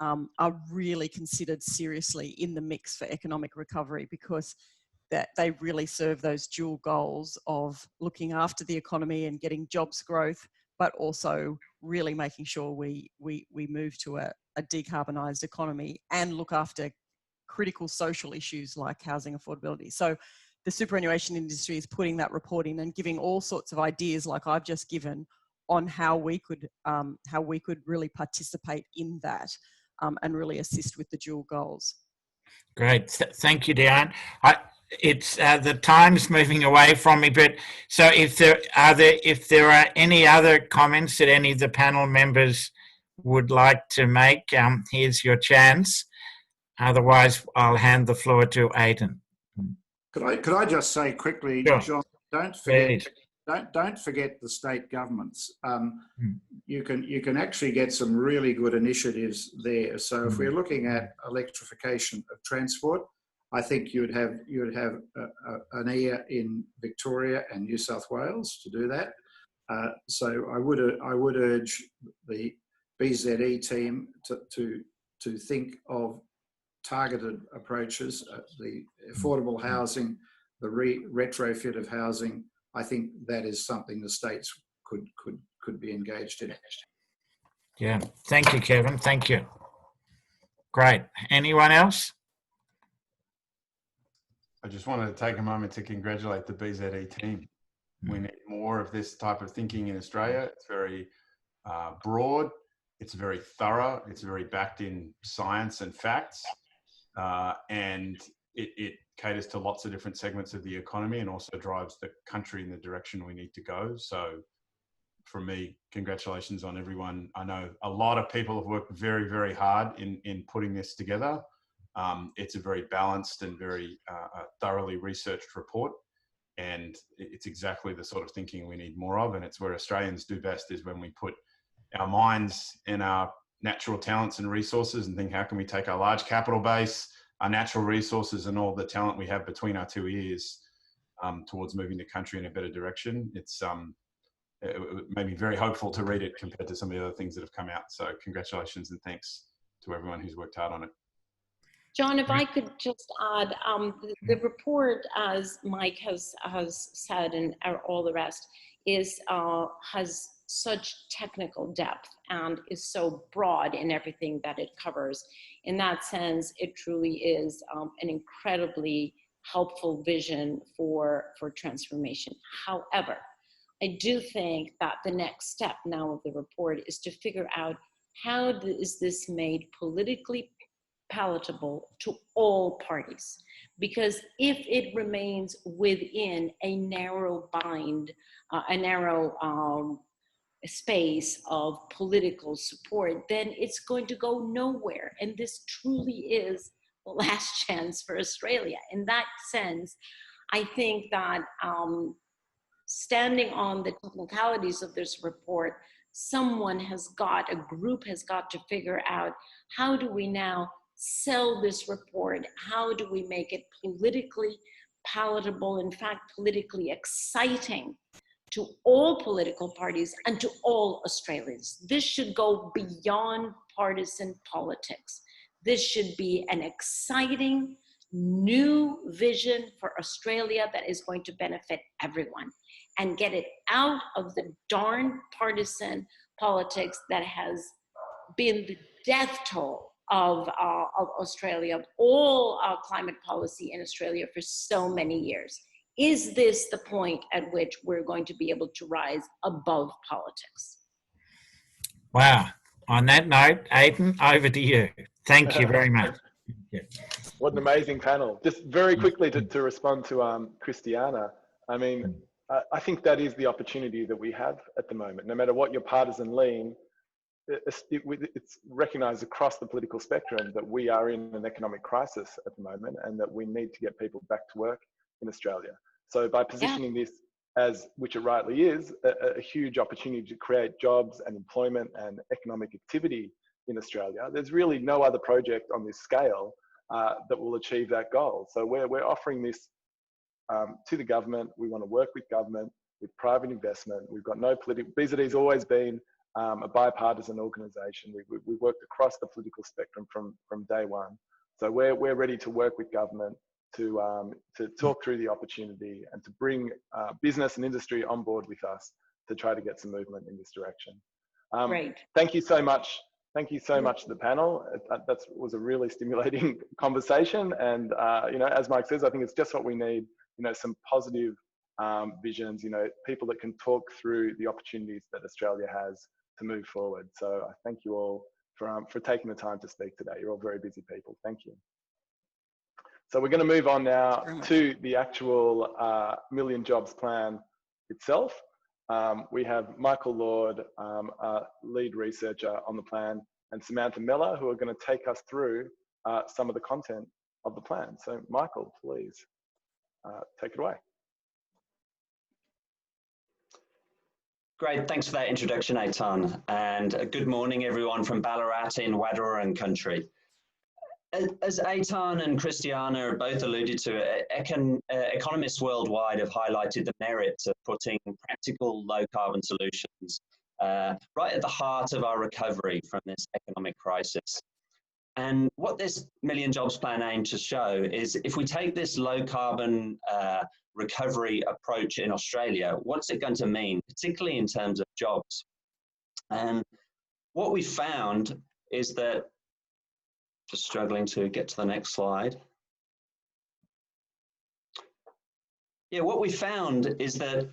are really considered seriously in the mix for economic recovery, because that they really serve those dual goals of looking after the economy and getting jobs growth, but also really making sure we move to a decarbonised economy and look after critical social issues like housing affordability. So the superannuation industry is putting that report in and giving all sorts of ideas, like I've just given, on how we could really participate in that and really assist with the dual goals. Great, thank you, Deanne. It's the time's moving away from me, but so if there are any other comments that any of the panel members would like to make, here's your chance. Otherwise, I'll hand the floor to Aidan. Could I just say quickly, Sure. John, don't forget the state governments. You can actually get some really good initiatives there. So if we're looking at electrification of transport, I think you would have an ear in Victoria and New South Wales to do that. So I would urge the BZE team to think of targeted approaches, the affordable housing, the retrofit of housing. I think that is something the states could be engaged in. Yeah, thank you, Kevin. Thank you. Great. Anyone else? I just wanted to take a moment to congratulate the BZE team. We need more of this type of thinking in Australia. It's very broad, it's very thorough, it's very backed in science and facts, and it caters to lots of different segments of the economy and also drives the country in the direction we need to go. So from me, congratulations on everyone. I know a lot of people have worked very, very hard in putting this together. It's a very balanced and very thoroughly researched report, and it's exactly the sort of thinking we need more of, and it's where Australians do best, is when we put our minds and our natural talents and resources and think, how can we take our large capital base, our natural resources and all the talent we have between our two ears towards moving the country in a better direction. It made me very hopeful to read it compared to some of the other things that have come out. So congratulations and thanks to everyone who's worked hard on it. John, if I could just add, the report, as Mike has said, and all the rest, has such technical depth and is so broad in everything that it covers. In that sense, it truly is an incredibly helpful vision for transformation. However, I do think that the next step now of the report is to figure out how is this made politically palatable to all parties, because if it remains within a narrow space of political support, then it's going to go nowhere. And this truly is the last chance for Australia. In that sense, I think that standing on the technicalities of this report, a group has got to figure out, how do we now sell this report? How do we make it politically palatable, in fact, politically exciting to all political parties and to all Australians? This should go beyond partisan politics. This should be an exciting new vision for Australia that is going to benefit everyone, and get it out of the darn partisan politics that has been the death toll of Australia, of all climate policy in Australia for so many years. Is this the point at which we're going to be able to rise above politics? Wow. On that note, Aidan, over to you. Thank you very much. What an amazing panel. Just very quickly to respond to Christiana, I mean, I think that is the opportunity that we have at the moment. No matter what your partisan lean, it's recognised across the political spectrum that we are in an economic crisis at the moment, and that we need to get people back to work in Australia. So by positioning this as, which it rightly is, a huge opportunity to create jobs and employment and economic activity in Australia, there's really no other project on this scale that will achieve that goal. So we're offering this to the government. We want to work with government, with private investment. We've got no political, BZD's always been a bipartisan organisation. We've worked across the political spectrum from day one. So we're ready to work with government to talk through the opportunity and to bring business and industry on board with us to try to get some movement in this direction. Great. Thank you so much. Thank you so much to the panel. That was a really stimulating conversation. And, you know, as Mike says, I think it's just what we need, you know, some positive visions, you know, people that can talk through the opportunities that Australia has to move forward. So I thank you all for taking the time to speak today. You're all very busy people. Thank you. So we're going to move on now to the actual Million Jobs Plan itself. We have Michael Lord, lead researcher on the plan, and Samantha Meller, who are going to take us through some of the content of the plan. So Michael, please take it away. Great, thanks for that introduction, Aitan. And good morning, everyone from Ballarat in Wangerriburra country. As Aitan and Christiana both alluded to, economists worldwide have highlighted the merits of putting practical low-carbon solutions right at the heart of our recovery from this economic crisis. And what this Million Jobs Plan aims to show is, if we take this low-carbon recovery approach in Australia, what's it going to mean, particularly in terms of jobs? And what we found is that, just struggling to get to the next slide. Yeah, what we found is that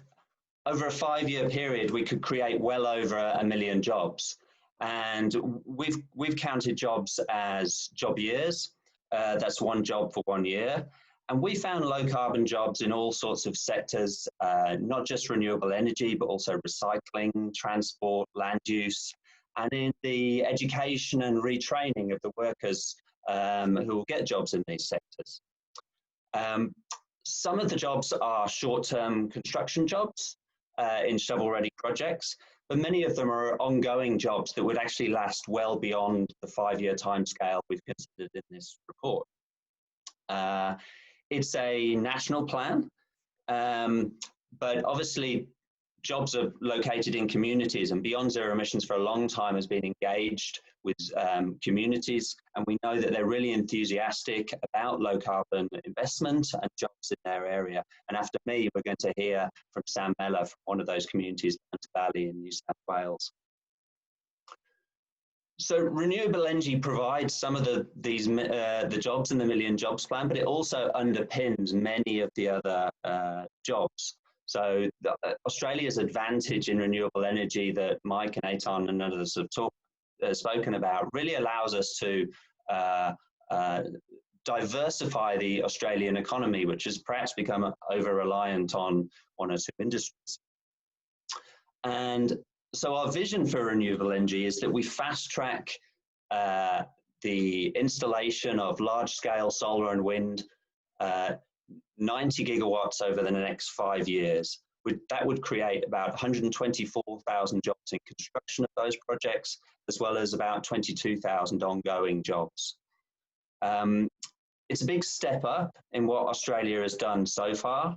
over a 5-year period, we could create well over 1 million jobs. And we've counted jobs as job years. That's one job for 1 year. And we found low carbon jobs in all sorts of sectors, not just renewable energy, but also recycling, transport, land use, and in the education and retraining of the workers who will get jobs in these sectors. Some of the jobs are short-term construction jobs in shovel-ready projects, but many of them are ongoing jobs that would actually last well beyond the 5-year timescale we've considered in this report. It's a national plan, but obviously jobs are located in communities, and Beyond Zero Emissions for a long time has been engaged with communities, and we know that they're really enthusiastic about low carbon investment and jobs in their area. And after me, we're going to hear from Sam Mellor from one of those communities, Aunty Valley in New South Wales. So renewable energy provides some of the jobs in the Million Jobs Plan, but it also underpins many of the other jobs. So Australia's advantage in renewable energy that Mike and Eitan and others have spoken about really allows us to diversify the Australian economy, which has perhaps become over-reliant on one or two industries. And so our vision for renewable energy is that we fast-track the installation of large-scale solar and wind, 90 gigawatts over the next 5 years. That would create about 124,000 jobs in construction of those projects, as well as about 22,000 ongoing jobs. It's a big step up in what Australia has done so far,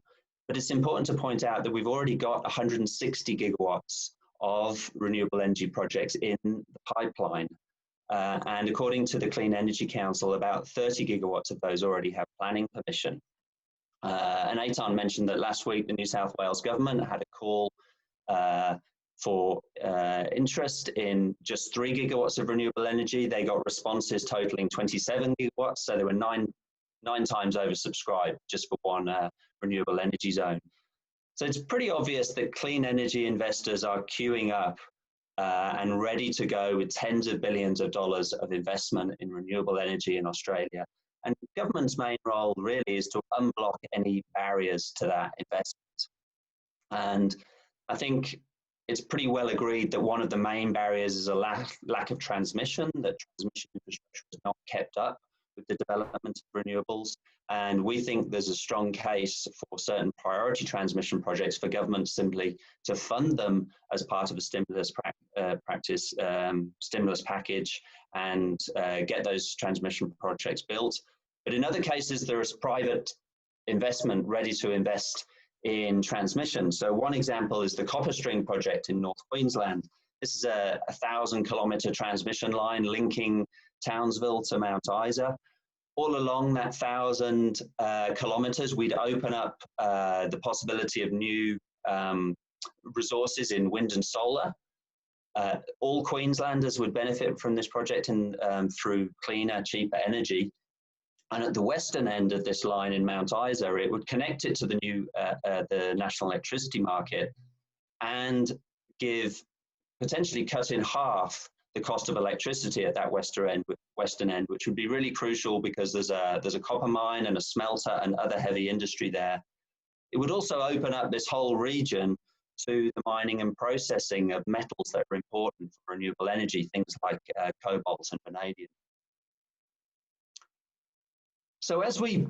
but it's important to point out that we've already got 160 gigawatts of renewable energy projects in the pipeline. And according to the Clean Energy Council, about 30 gigawatts of those already have planning permission. And Eitan mentioned that last week the New South Wales government had a call for interest in just 3 gigawatts of renewable energy. They got responses totaling 27 gigawatts, so they were nine times oversubscribed just for one renewable energy zone. So it's pretty obvious that clean energy investors are queuing up and ready to go with tens of billions of dollars of investment in renewable energy in Australia. And government's main role really is to unblock any barriers to that investment. And I think it's pretty well agreed that one of the main barriers is a lack of transmission, that transmission infrastructure is not kept up with the development of renewables. And we think there's a strong case for certain priority transmission projects for government simply to fund them as part of a stimulus stimulus package and get those transmission projects built. But in other cases, there is private investment ready to invest in transmission. So one example is the Copper String project in North Queensland. This is a 1,000-kilometre transmission line linking Townsville to Mount Isa. All along that 1,000 kilometres, we'd open up the possibility of new resources in wind and solar. All Queenslanders would benefit from this project through cleaner, cheaper energy. And at the western end of this line in Mount Isa, it would connect it to the new the national electricity market and potentially cut in half the cost of electricity at that western end, which would be really crucial because there's a copper mine and a smelter and other heavy industry there. It would also open up this whole region to the mining and processing of metals that are important for renewable energy, things like cobalt and vanadium. So as we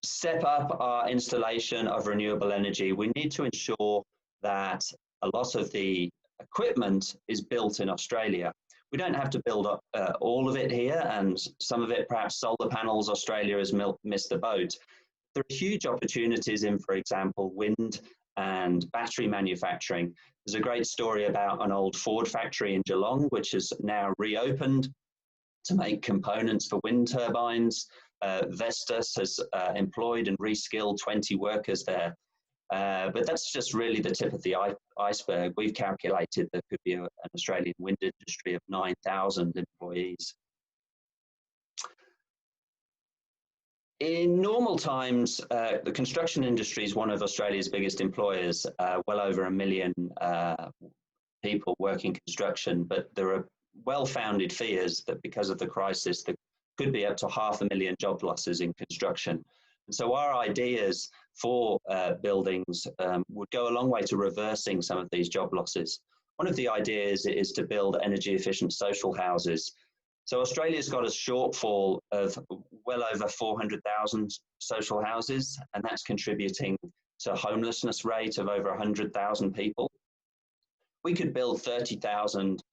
step up our installation of renewable energy, we need to ensure that a lot of the equipment is built in Australia. We don't have to build up all of it here, and some of it, perhaps solar panels, Australia has missed the boat. There are huge opportunities in, for example, wind and battery manufacturing. There's a great story about an old Ford factory in Geelong, which is now reopened to make components for wind turbines. Vestas has employed and reskilled 20 workers there. But that's just really the tip of the iceberg. We've calculated there could be an Australian wind industry of 9,000 employees. In normal times, the construction industry is one of Australia's biggest employers, well over 1 million people working construction, but there are well-founded fears that because of the crisis, there could be up to 500,000 job losses in construction. And so our ideas for buildings would go a long way to reversing some of these job losses. One of the ideas is to build energy efficient social houses. So Australia's got a shortfall of well over 400,000 social houses, and that's contributing to a homelessness rate of over 100,000 people. We could build 30,000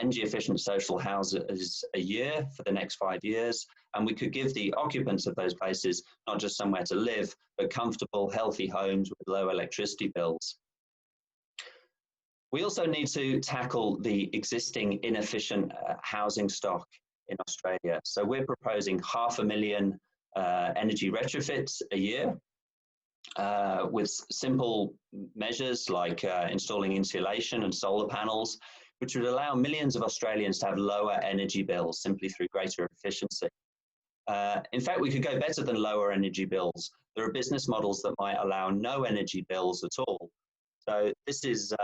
energy efficient social houses a year for the next 5 years, and we could give the occupants of those places not just somewhere to live, but comfortable, healthy homes with low electricity bills. We also need to tackle the existing inefficient housing stock in Australia. So we're proposing 500,000 energy retrofits a year with simple measures like installing insulation and solar panels, which would allow millions of Australians to have lower energy bills simply through greater efficiency. In fact, we could go better than lower energy bills. There are business models that might allow no energy bills at all. So this is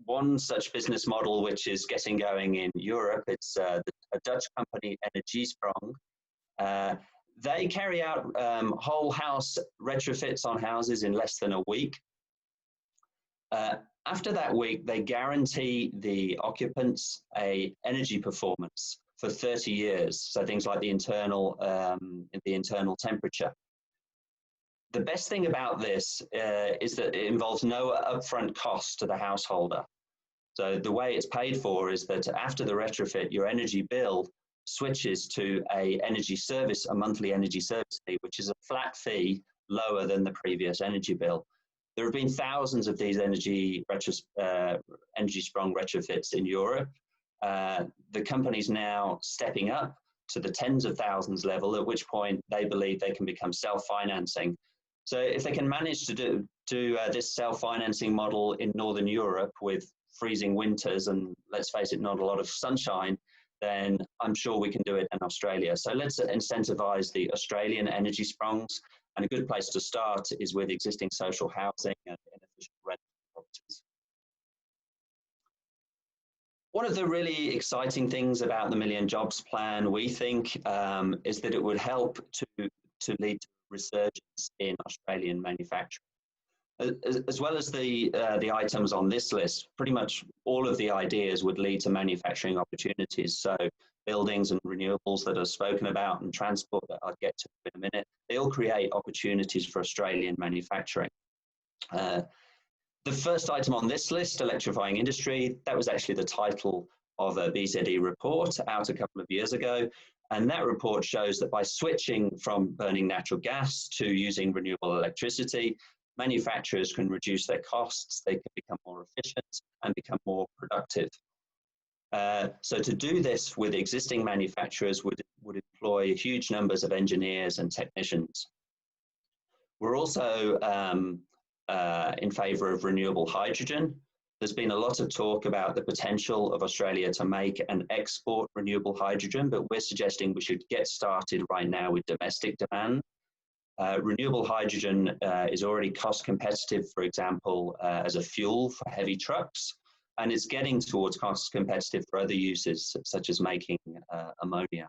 one such business model which is getting going in Europe. It's a Dutch company, Energiesprong. They carry out whole house retrofits on houses in less than a week. After that week, they guarantee the occupants a energy performance for 30 years. So things like the internal temperature. The best thing about this is that it involves no upfront cost to the householder. So the way it's paid for is that after the retrofit, your energy bill switches to a monthly energy service fee, which is a flat fee lower than the previous energy bill. There have been thousands of these Energiesprong retrofits in Europe. The company's now stepping up to the tens of thousands level, at which point they believe they can become self-financing. So if they can manage to do this self-financing model in Northern Europe with freezing winters and, let's face it, not a lot of sunshine, then I'm sure we can do it in Australia. So let's incentivize the Australian Energiesprongs, and a good place to start is with existing social housing and inefficient rental properties. One of the really exciting things about the Million Jobs Plan, we think, is that it would help to lead to resurgence in Australian manufacturing. As well as the items on this list, pretty much all of the ideas would lead to manufacturing opportunities. So buildings and renewables that are spoken about and transport that I'll get to in a minute, they all create opportunities for Australian manufacturing. The first item on this list, electrifying industry, that was actually the title of a BZE report out a couple of years ago. And that report shows that by switching from burning natural gas to using renewable electricity, manufacturers can reduce their costs, they can become more efficient and become more productive. So to do this with existing manufacturers would employ huge numbers of engineers and technicians. We're also in favour of renewable hydrogen. There's been a lot of talk about the potential of Australia to make and export renewable hydrogen, but we're suggesting we should get started right now with domestic demand. Renewable hydrogen is already cost competitive, for example, as a fuel for heavy trucks, and it's getting towards cost competitive for other uses, such as making ammonia.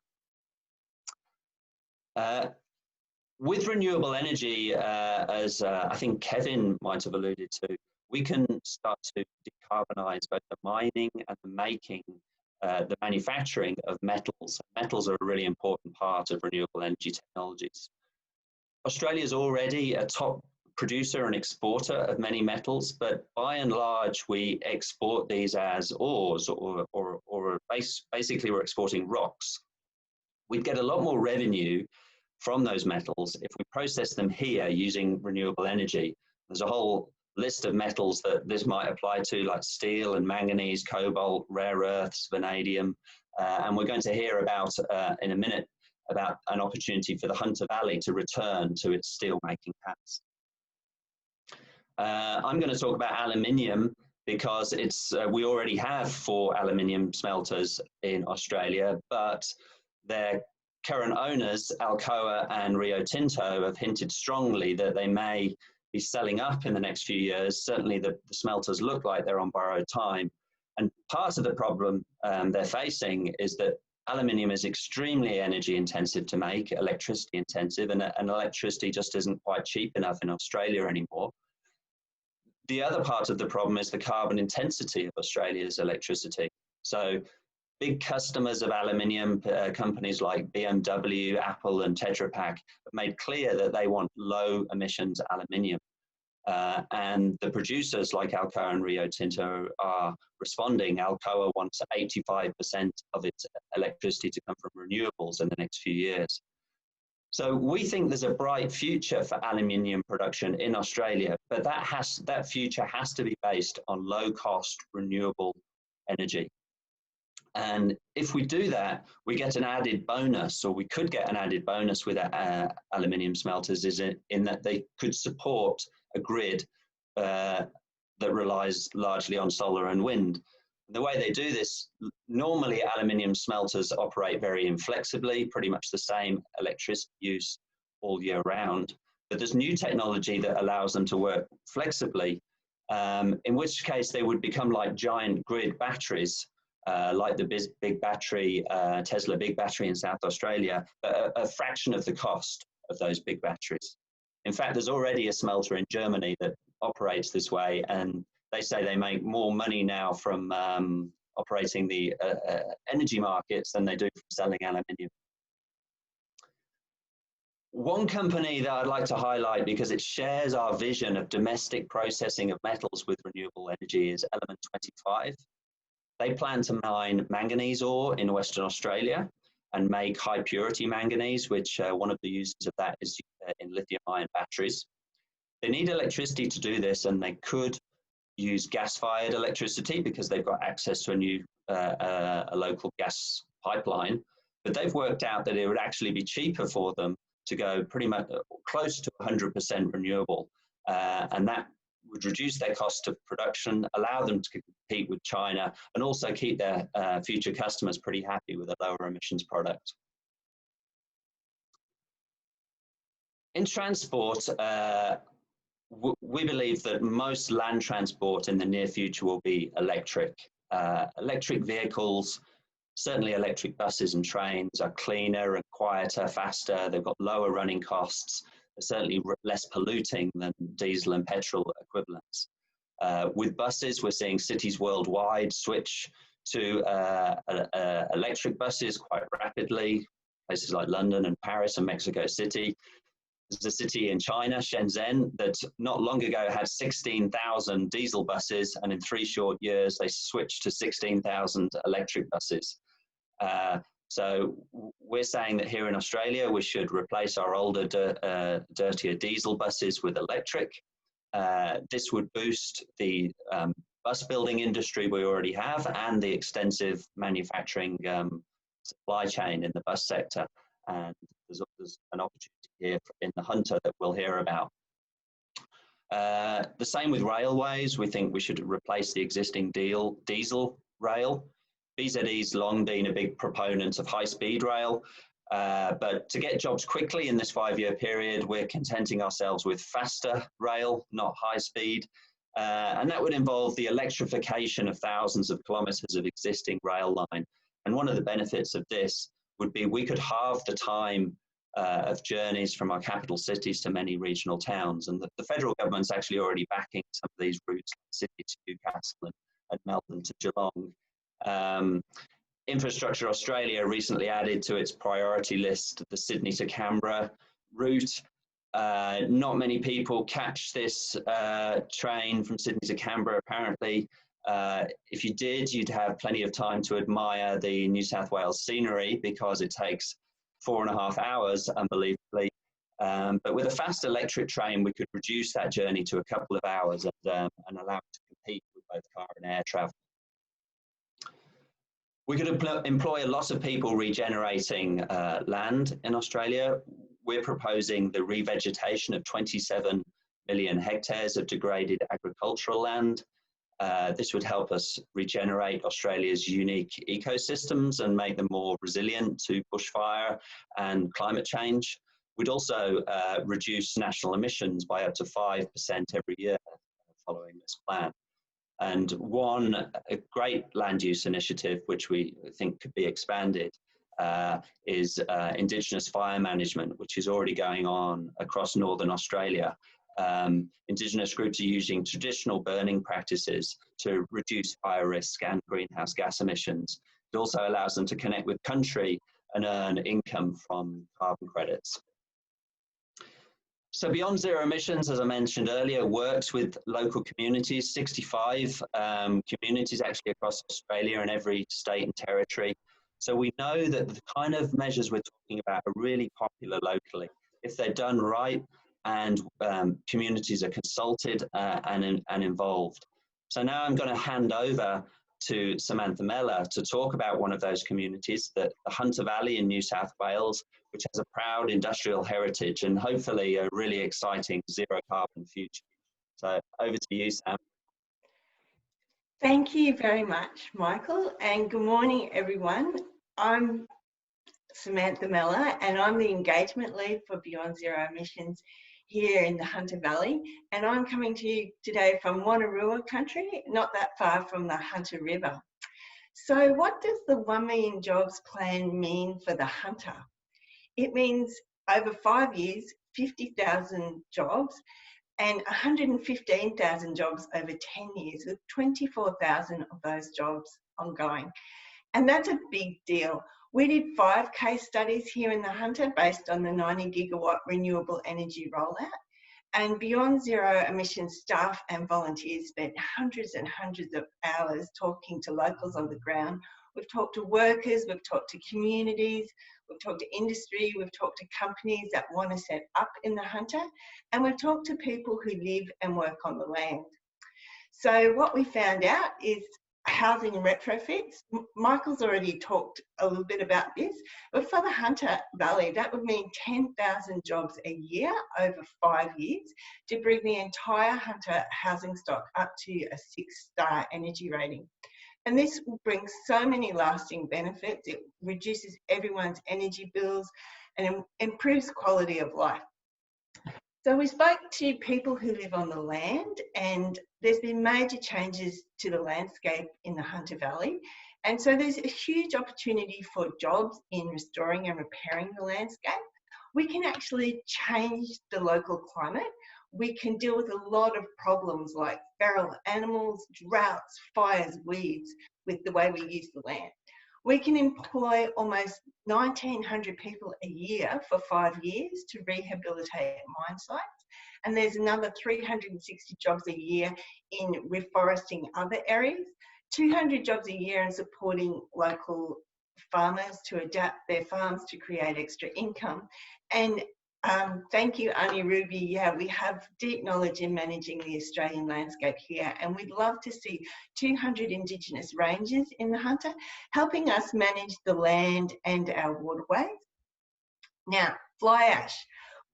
With renewable energy, as I think Kevin might have alluded to, we can start to decarbonise both the mining and the making, the manufacturing of metals. Metals are a really important part of renewable energy technologies. Australia is already a top producer and exporter of many metals, but by and large, we export these as ores, or basically we're exporting rocks. We'd get a lot more revenue from those metals if we process them here using renewable energy. There's a whole list of metals that this might apply to, like steel and manganese, cobalt, rare earths, vanadium, and we're going to hear about in a minute about an opportunity for the Hunter Valley to return to its steel-making past. I'm going to talk about aluminium because we already have 4 aluminium smelters in Australia, but their current owners, Alcoa and Rio Tinto, have hinted strongly that they may be selling up in the next few years. Certainly the smelters look like they're on borrowed time. And part of the problem they're facing is that aluminium is extremely energy intensive to make, electricity intensive, and electricity just isn't quite cheap enough in Australia anymore. The other part of the problem is the carbon intensity of Australia's electricity. So big customers of aluminium, companies like BMW, Apple and Tetra Pak, have made clear that they want low emissions aluminium. And the producers like Alcoa and Rio Tinto are responding. Alcoa wants 85% of its electricity to come from renewables in the next few years. So we think there's a bright future for aluminium production in Australia, but that future has to be based on low-cost renewable energy. And if we do that, we get an added bonus, or we could get an added bonus with aluminium smelters, is in that they could support a grid that relies largely on solar and wind. The way they do this, normally aluminium smelters operate very inflexibly, pretty much the same electricity use all year round. But there's new technology that allows them to work flexibly, in which case they would become like giant grid batteries, like the big battery, Tesla big battery in South Australia, but a fraction of the cost of those big batteries. In fact, there's already a smelter in Germany that operates this way, and they say they make more money now from operating the energy markets than they do from selling aluminium. One company that I'd like to highlight, because it shares our vision of domestic processing of metals with renewable energy, is Element 25. They plan to mine manganese ore in Western Australia and make high purity manganese, which one of the uses of that is in lithium-ion batteries. They need electricity to do this, and they could use gas-fired electricity because they've got access to a local gas pipeline. But they've worked out that it would actually be cheaper for them to go pretty much close to 100% renewable, and that would reduce their cost of production, allow them to compete with China, and also keep their future customers pretty happy with a lower emissions product. In transport, we believe that most land transport in the near future will be electric. Electric vehicles, certainly electric buses and trains, are cleaner and quieter, faster. They've got lower running costs. They're certainly less polluting than diesel and petrol equivalents. With buses, we're seeing cities worldwide switch to electric buses quite rapidly, places like London and Paris and Mexico City. There's a city in China, Shenzhen, that not long ago had 16,000 diesel buses, and in 3 short years, they switched to 16,000 electric buses. So we're saying that here in Australia, we should replace our older, dirtier diesel buses with electric. This would boost the bus building industry we already have, and the extensive manufacturing supply chain in the bus sector. And there's an opportunity here in the Hunter that we'll hear about. The same with railways. We think we should replace the existing diesel rail. BZE's long been a big proponent of high-speed rail, but to get jobs quickly in this 5-year period, we're contenting ourselves with faster rail, not high speed. And that would involve the electrification of thousands of kilometres of existing rail line. And one of the benefits of this would be we could halve the time of journeys from our capital cities to many regional towns. And the federal government's actually already backing some of these routes, like Sydney to Newcastle and Melbourne to Geelong. Infrastructure Australia recently added to its priority list the Sydney to Canberra route. Not many people catch this train from Sydney to Canberra, apparently. If you did, you'd have plenty of time to admire the New South Wales scenery, because it takes 4.5 hours, unbelievably. But with a fast electric train, we could reduce that journey to a couple of hours and allow it to compete with both car and air travel. We could employ a lot of people regenerating land in Australia. We're proposing the revegetation of 27 million hectares of degraded agricultural land. This would help us regenerate Australia's unique ecosystems and make them more resilient to bushfire and climate change. We'd also reduce national emissions by up to 5% every year following this plan. And a great land use initiative, which we think could be expanded, is Indigenous fire management, which is already going on across Northern Australia. Indigenous groups are using traditional burning practices to reduce fire risk and greenhouse gas emissions. It also allows them to connect with country and earn income from carbon credits. So Beyond Zero Emissions, as I mentioned earlier, works with local communities, 65 communities actually across Australia and every state and territory, So we know that the kind of measures we're talking about are really popular locally if they're done right and communities are consulted and involved. So now I'm going to hand over to Samantha Mellor to talk about one of those communities, the Hunter Valley in New South Wales, which has a proud industrial heritage and hopefully a really exciting zero carbon future. So over to you, Sam. Thank you very much, Michael, and good morning, everyone. I'm Samantha Mellor, and I'm the engagement lead for Beyond Zero Emissions here in the Hunter Valley, and I'm coming to you today from Wangerriburra country, not that far from the Hunter River. So what does the 1 million jobs plan mean for the Hunter? It means over 5 years, 50,000 jobs, and 115,000 jobs over 10 years, with 24,000 of those jobs ongoing. And that's a big deal. We did 5 case studies here in the Hunter based on the 90 gigawatt renewable energy rollout. And Beyond Zero Emissions staff and volunteers spent hundreds and hundreds of hours talking to locals on the ground. We've talked to workers, we've talked to communities, we've talked to industry, we've talked to companies that want to set up in the Hunter, and we've talked to people who live and work on the land. So what we found out is housing retrofits. Michael's already talked a little bit about this, but for the Hunter Valley, that would mean 10,000 jobs a year over 5 years to bring the entire Hunter housing stock up to a 6-star energy rating. And this will bring so many lasting benefits. It reduces everyone's energy bills and improves quality of life. So we spoke to people who live on the land, and there's been major changes to the landscape in the Hunter Valley. And so there's a huge opportunity for jobs in restoring and repairing the landscape. We can actually change the local climate. We can deal with a lot of problems like feral animals, droughts, fires, weeds with the way we use the land. We can employ almost 1,900 people a year for 5 years to rehabilitate mine sites. And there's another 360 jobs a year in reforesting other areas, 200 jobs a year in supporting local farmers to adapt their farms to create extra income. And thank you, Aunty Ruby. Yeah, we have deep knowledge in managing the Australian landscape here, and we'd love to see 200 Indigenous rangers in the Hunter, helping us manage the land and our waterways. Now, fly ash.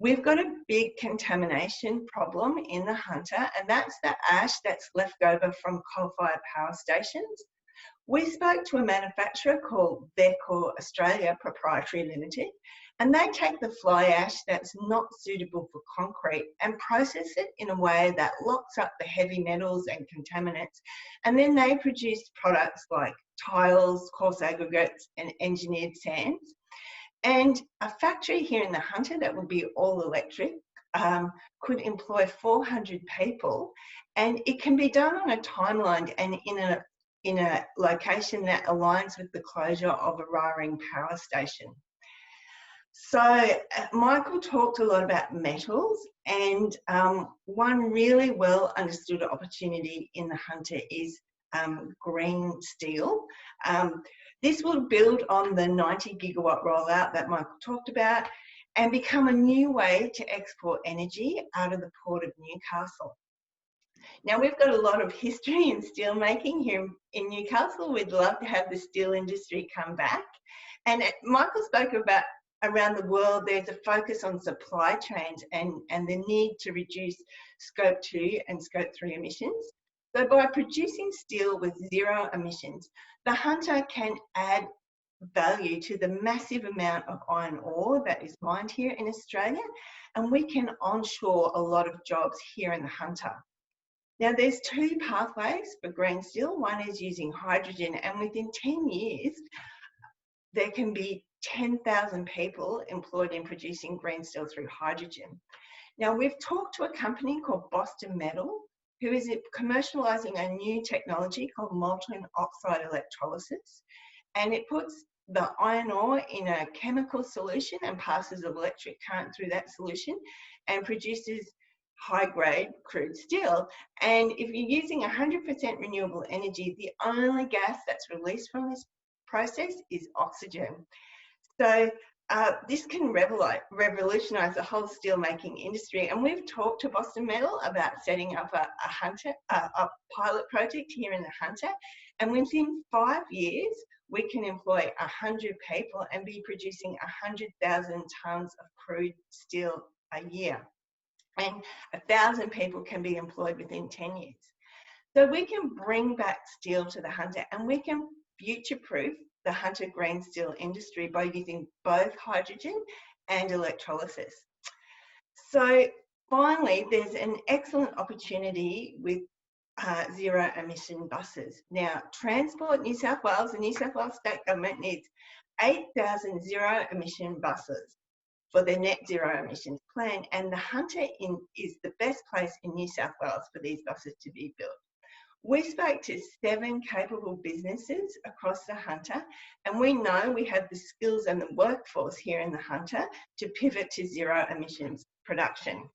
We've got a big contamination problem in the Hunter, and that's the ash that's left over from coal-fired power stations. We spoke to a manufacturer called Vercor Australia Proprietary Limited, and they take the fly ash that's not suitable for concrete and process it in a way that locks up the heavy metals and contaminants. And then they produce products like tiles, coarse aggregates, and engineered sands. And a factory here in the Hunter that would be all electric could employ 400 people, and it can be done on a timeline and in a location that aligns with the closure of a Raring power station. So Michael talked a lot about metals, and one really well understood opportunity in the Hunter is green steel. This will build on the 90 gigawatt rollout that Michael talked about and become a new way to export energy out of the port of Newcastle. Now, we've got a lot of history in steel making here in Newcastle. We'd love to have the steel industry come back. And Michael spoke about around the world, there's a focus on supply chains and the need to reduce scope 2 and scope 3 emissions. So by producing steel with zero emissions, the Hunter can add value to the massive amount of iron ore that is mined here in Australia, and we can onshore a lot of jobs here in the Hunter. Now, there's 2 pathways for green steel. One is using hydrogen, and within 10 years, there can be 10,000 people employed in producing green steel through hydrogen. Now, we've talked to a company called Boston Metal, who is commercialising a new technology called molten oxide electrolysis, and it puts the iron ore in a chemical solution and passes electric current through that solution and produces high-grade crude steel. And if you're using 100% renewable energy, the only gas that's released from this process is oxygen. So this can revolutionise the whole steelmaking industry. And we've talked to Boston Metal about setting up a pilot project here in the Hunter. And within 5 years, we can employ 100 people and be producing 100,000 tonnes of crude steel a year. And 1,000 people can be employed within 10 years. So we can bring back steel to the Hunter, and we can future-proof the Hunter green steel industry by using both hydrogen and electrolysis. So finally, there's an excellent opportunity with zero emission buses. Now, Transport New South Wales, the New South Wales State Government needs 8,000 zero emission buses for their net zero emissions plan, and the Hunter is the best place in New South Wales for these buses to be built. We spoke to 7 capable businesses across the Hunter, and we know we have the skills and the workforce here in the Hunter to pivot to zero emissions production.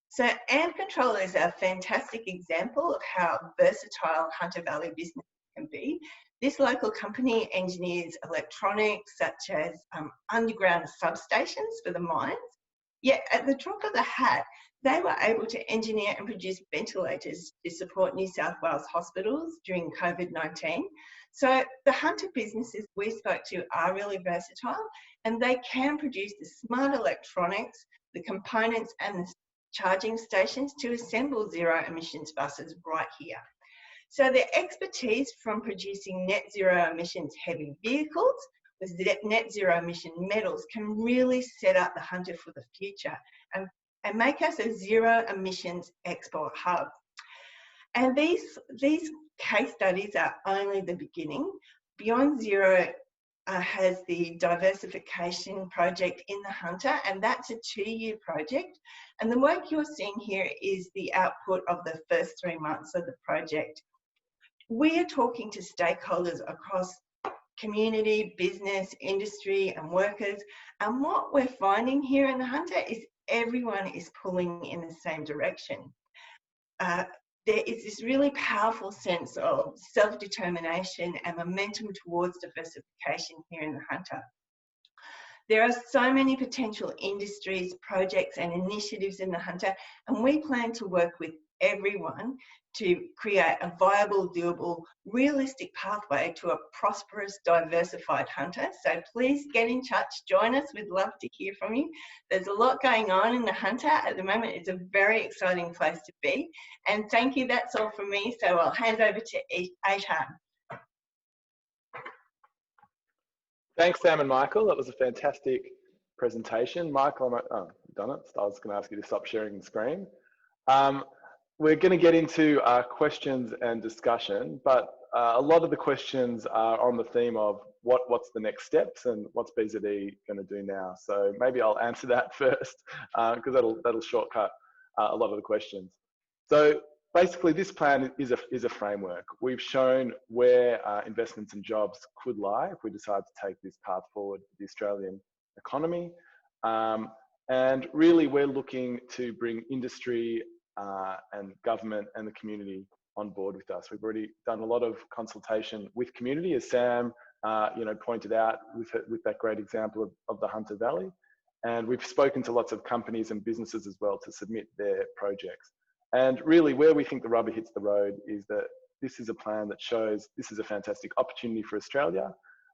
So AMP Control is a fantastic example of how versatile Hunter Valley business can be. This local company engineers electronics such as underground substations for the mines, yet at the drop of the hat, they were able to engineer and produce ventilators to support New South Wales hospitals during COVID-19. So the Hunter businesses we spoke to are really versatile, and they can produce the smart electronics, the components and the charging stations to assemble zero emissions buses right here. So their expertise from producing net zero emissions heavy vehicles with net zero emission metals can really set up the Hunter for the future and make us a zero emissions export hub. And these case studies are only the beginning. Beyond Zero has the diversification project in the Hunter, and that's a 2-year project. And the work you're seeing here is the output of the first 3 months of the project. We are talking to stakeholders across community, business, industry and workers, and what we're finding here in the Hunter is everyone is pulling in the same direction. There is this really powerful sense of self-determination and momentum towards diversification here in the Hunter. There are so many potential industries, projects and initiatives in the Hunter, and we plan to work with everyone to create a viable, doable, realistic pathway to a prosperous, diversified Hunter. So please get in touch, join us. We'd love to hear from you. There's a lot going on in the Hunter at the moment. It's a very exciting place to be. And thank you, that's all from me. So I'll hand over to Aitan. Thanks, Sam and Michael. That was a fantastic presentation. Michael, oh, done it. I was going to ask you to stop sharing the screen. We're going to get into questions and discussion, but a lot of the questions are on the theme of what's the next steps and what's BZE going to do now. So maybe I'll answer that first because that'll shortcut a lot of the questions. So basically, this plan is a framework. We've shown where investments and jobs could lie if we decide to take this path forward for the Australian economy. And really, we're looking to bring industry and government and the community on board with us. We've already done a lot of consultation with community, as Sam pointed out with that great example of the Hunter Valley. And we've spoken to lots of companies and businesses as well to submit their projects. And really where we think the rubber hits the road is that this is a plan that shows this is a fantastic opportunity for Australia.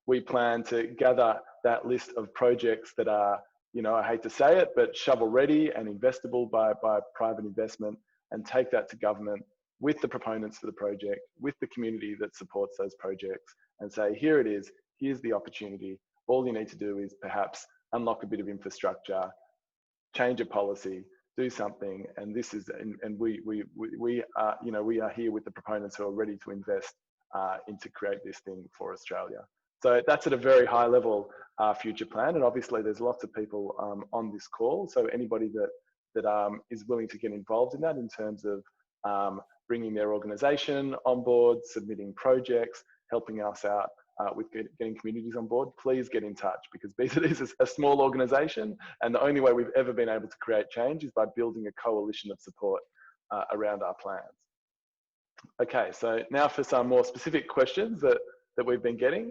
We plan to gather that list of projects that are, I hate to say it, but shovel ready and investable by private investment, and take that to government with the proponents for the project, with the community that supports those projects, and say, here it is, here's the opportunity. All you need to do is perhaps unlock a bit of infrastructure, change a policy, do something, and this is, and we are here with the proponents who are ready to invest to create this thing for Australia. So that's at a very high level future plan, and obviously there's lots of people on this call. So anybody that is willing to get involved in that in terms of bringing their organisation on board, submitting projects, helping us out with getting communities on board, please get in touch, because BZE is a small organisation, and the only way we've ever been able to create change is by building a coalition of support around our plans. Okay, so now for some more specific questions that we've been getting.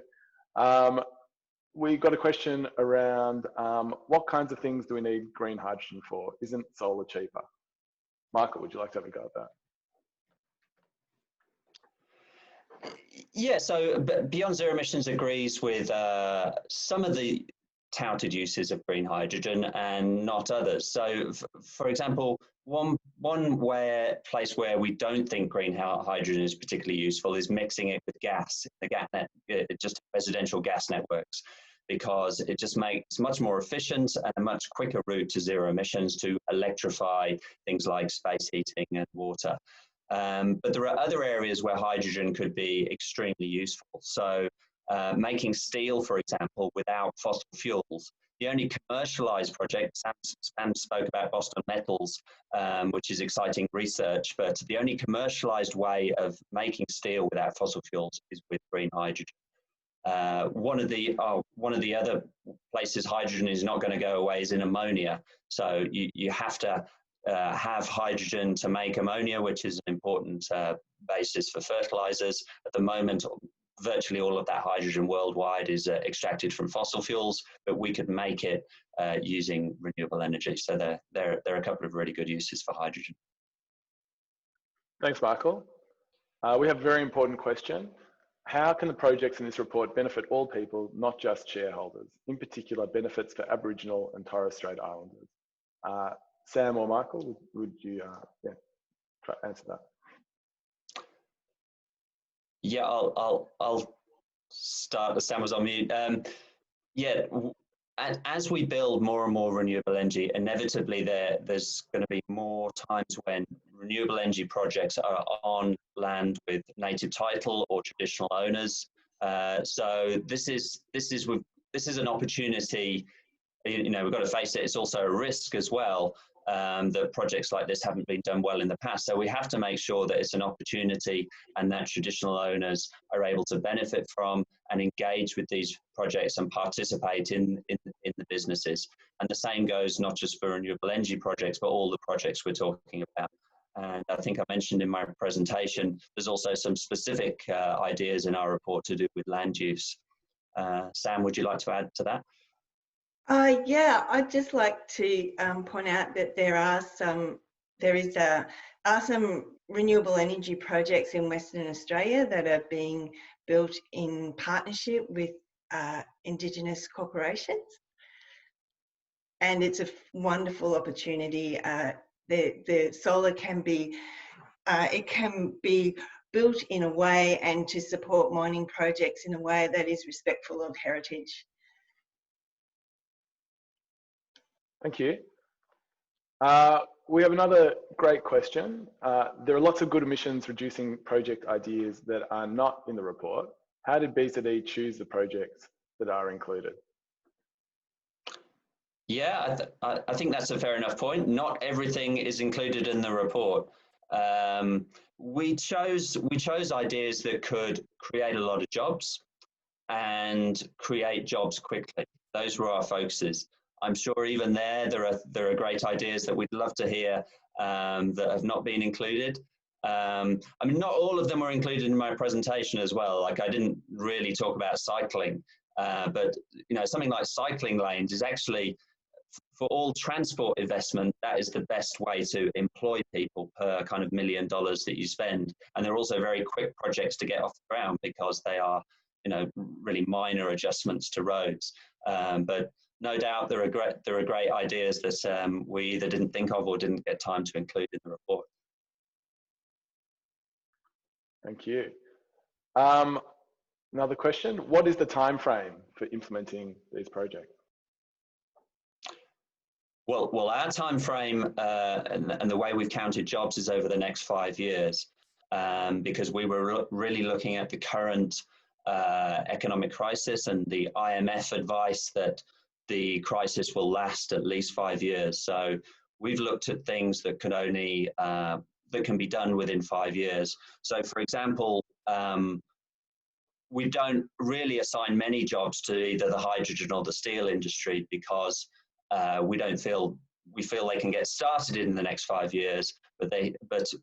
We got a question around what kinds of things do we need green hydrogen for? Isn't solar cheaper? Michael, would you like to have a go at that? Yeah, so Beyond Zero Emissions agrees with some of the touted uses of green hydrogen and not others. So, for example, one place where we don't think green hydrogen is particularly useful is mixing it with gas, just residential gas networks, because it just makes much more efficient and a much quicker route to zero emissions to electrify things like space heating and water. But there are other areas where hydrogen could be extremely useful. So making steel, for example, without fossil fuels. The only commercialized project, Sam spoke about Boston Metals, which is exciting research, but the only commercialized way of making steel without fossil fuels is with green hydrogen. One of the other places hydrogen is not going to go away is in ammonia. So you have to have hydrogen to make ammonia, which is an important basis for fertilizers. At the moment, virtually all of that hydrogen worldwide is extracted from fossil fuels, but we could make it using renewable energy. So there are a couple of really good uses for hydrogen. Thanks, Michael. We have a very important question. How can the projects in this report benefit all people, not just shareholders? In particular, benefits for Aboriginal and Torres Strait Islanders. Sam or Michael, would you try to answer that? Yeah, I'll start. Sam was on mute. Yeah, as we build more and more renewable energy, inevitably there's going to be more times when renewable energy projects are on land with native title or traditional owners. So this is an opportunity. You know, we've got to face it. It's also a risk as well. That projects like this haven't been done well in the past. So we have to make sure that it's an opportunity and that traditional owners are able to benefit from and engage with these projects and participate in the businesses. And the same goes not just for renewable energy projects, but all the projects we're talking about. And I think I mentioned in my presentation, there's also some specific ideas in our report to do with land use. Sam, would you like to add to that? Yeah, I'd just like to point out that there are some renewable energy projects in Western Australia that are being built in partnership with Indigenous corporations, and it's a wonderful opportunity. The solar can be built in a way and to support mining projects in a way that is respectful of heritage. Thank you. We have another great question. There are lots of good emissions reducing project ideas that are not in the report. How did BZE choose the projects that are included? Yeah, I think that's a fair enough point. Not everything is included in the report. We chose ideas that could create a lot of jobs and create jobs quickly. Those were our focuses. I'm sure even there are great ideas that we'd love to hear that have not been included. I mean, not all of them were included in my presentation as well. Like, I didn't really talk about cycling, but you know, something like cycling lanes is actually, for all transport investment, that is the best way to employ people per kind of $1 million that you spend. And they're also very quick projects to get off the ground because they are, you know, really minor adjustments to roads. But no doubt there are great ideas that we either didn't think of or didn't get time to include in the report. Thank you. Another question: what is the time frame for implementing these projects? Well, our time frame and the way we've counted jobs is over the next 5 years, because we were really looking at the current economic crisis and the IMF advice that the crisis will last at least 5 years. So we've looked at things that can only that can be done within 5 years. So, for example, we don't really assign many jobs to either the hydrogen or the steel industry because we feel they can get started in the next 5 years. But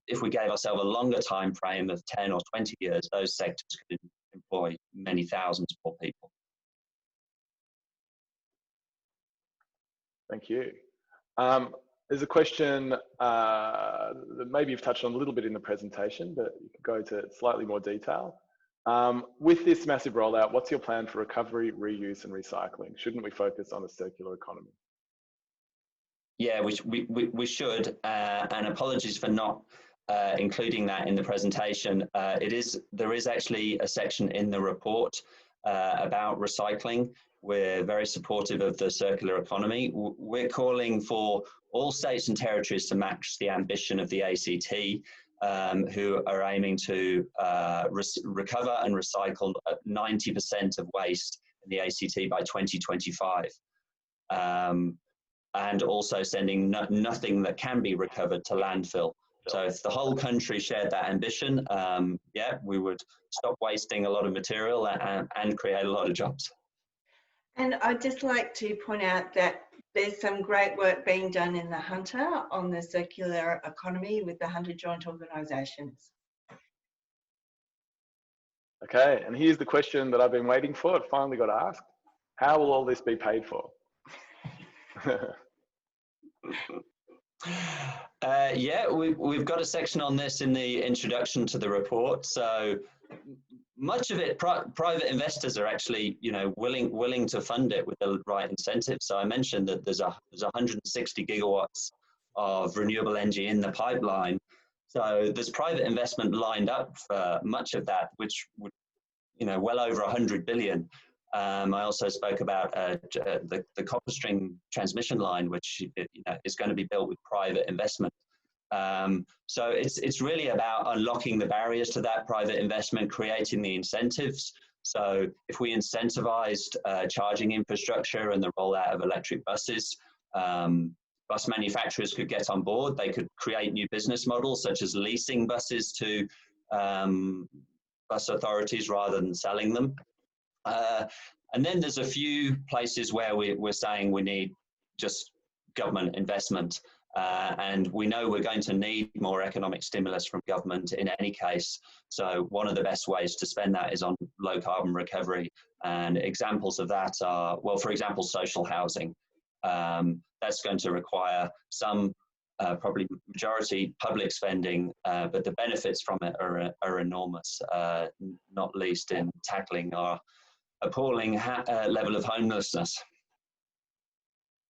if we gave ourselves a longer time frame of 10 or 20 years, those sectors could employ many thousands more people. Thank you. There's a question that maybe you've touched on a little bit in the presentation, but you can go to slightly more detail. With this massive rollout, what's your plan for recovery, reuse and recycling? Shouldn't we focus on a circular economy? Yeah, we should, and apologies for not including that in the presentation. There is actually a section in the report about recycling. We're very supportive of the circular economy. We're calling for all states and territories to match the ambition of the ACT, who are aiming to recover and recycle 90% of waste in the ACT by 2025. And also sending nothing that can be recovered to landfill. So if the whole country shared that ambition, yeah, we would stop wasting a lot of material and create a lot of jobs. And I'd just like to point out that there's some great work being done in the Hunter on the circular economy with the Hunter joint organisations. Okay, and here's the question that I've been waiting for. It finally got asked. How will all this be paid for? Yeah, we've got a section on this in the introduction to the report. So much of it, private investors are actually, willing to fund it with the right incentives. So I mentioned that there's 160 gigawatts of renewable energy in the pipeline. So there's private investment lined up for much of that, which would, well over 100 billion. I also spoke about the copper string transmission line, which is going to be built with private investment. So it's really about unlocking the barriers to that private investment, creating the incentives. So if we incentivized charging infrastructure and the rollout of electric buses, bus manufacturers could get on board. They could create new business models, such as leasing buses to bus authorities rather than selling them. And then there's a few places where we're saying we need just government investment. And we know we're going to need more economic stimulus from government in any case. So one of the best ways to spend that is on low carbon recovery. And examples of that are, well, for example, social housing. That's going to require some, probably majority public spending, but the benefits from it are enormous, not least in tackling our appalling level of homelessness.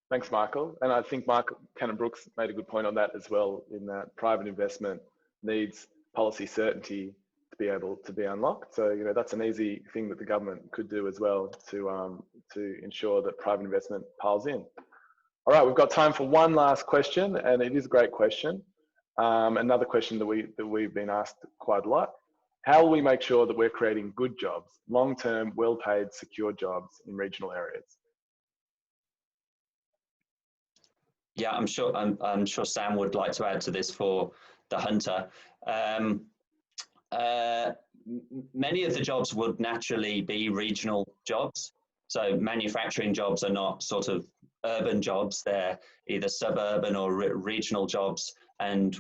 Thanks, Michael. And I think Cannon Brookes made a good point on that as well, in that private investment needs policy certainty to be able to be unlocked. So, that's an easy thing that the government could do as well to ensure that private investment piles in. All right, we've got time for one last question, and it is a great question. Another question that we've been asked quite a lot. How will we make sure that we're creating good jobs, long-term, well-paid, secure jobs in regional areas? Yeah, I'm sure Sam would like to add to this for the Hunter. Many of the jobs would naturally be regional jobs. So manufacturing jobs are not sort of urban jobs. They're either suburban or regional jobs. And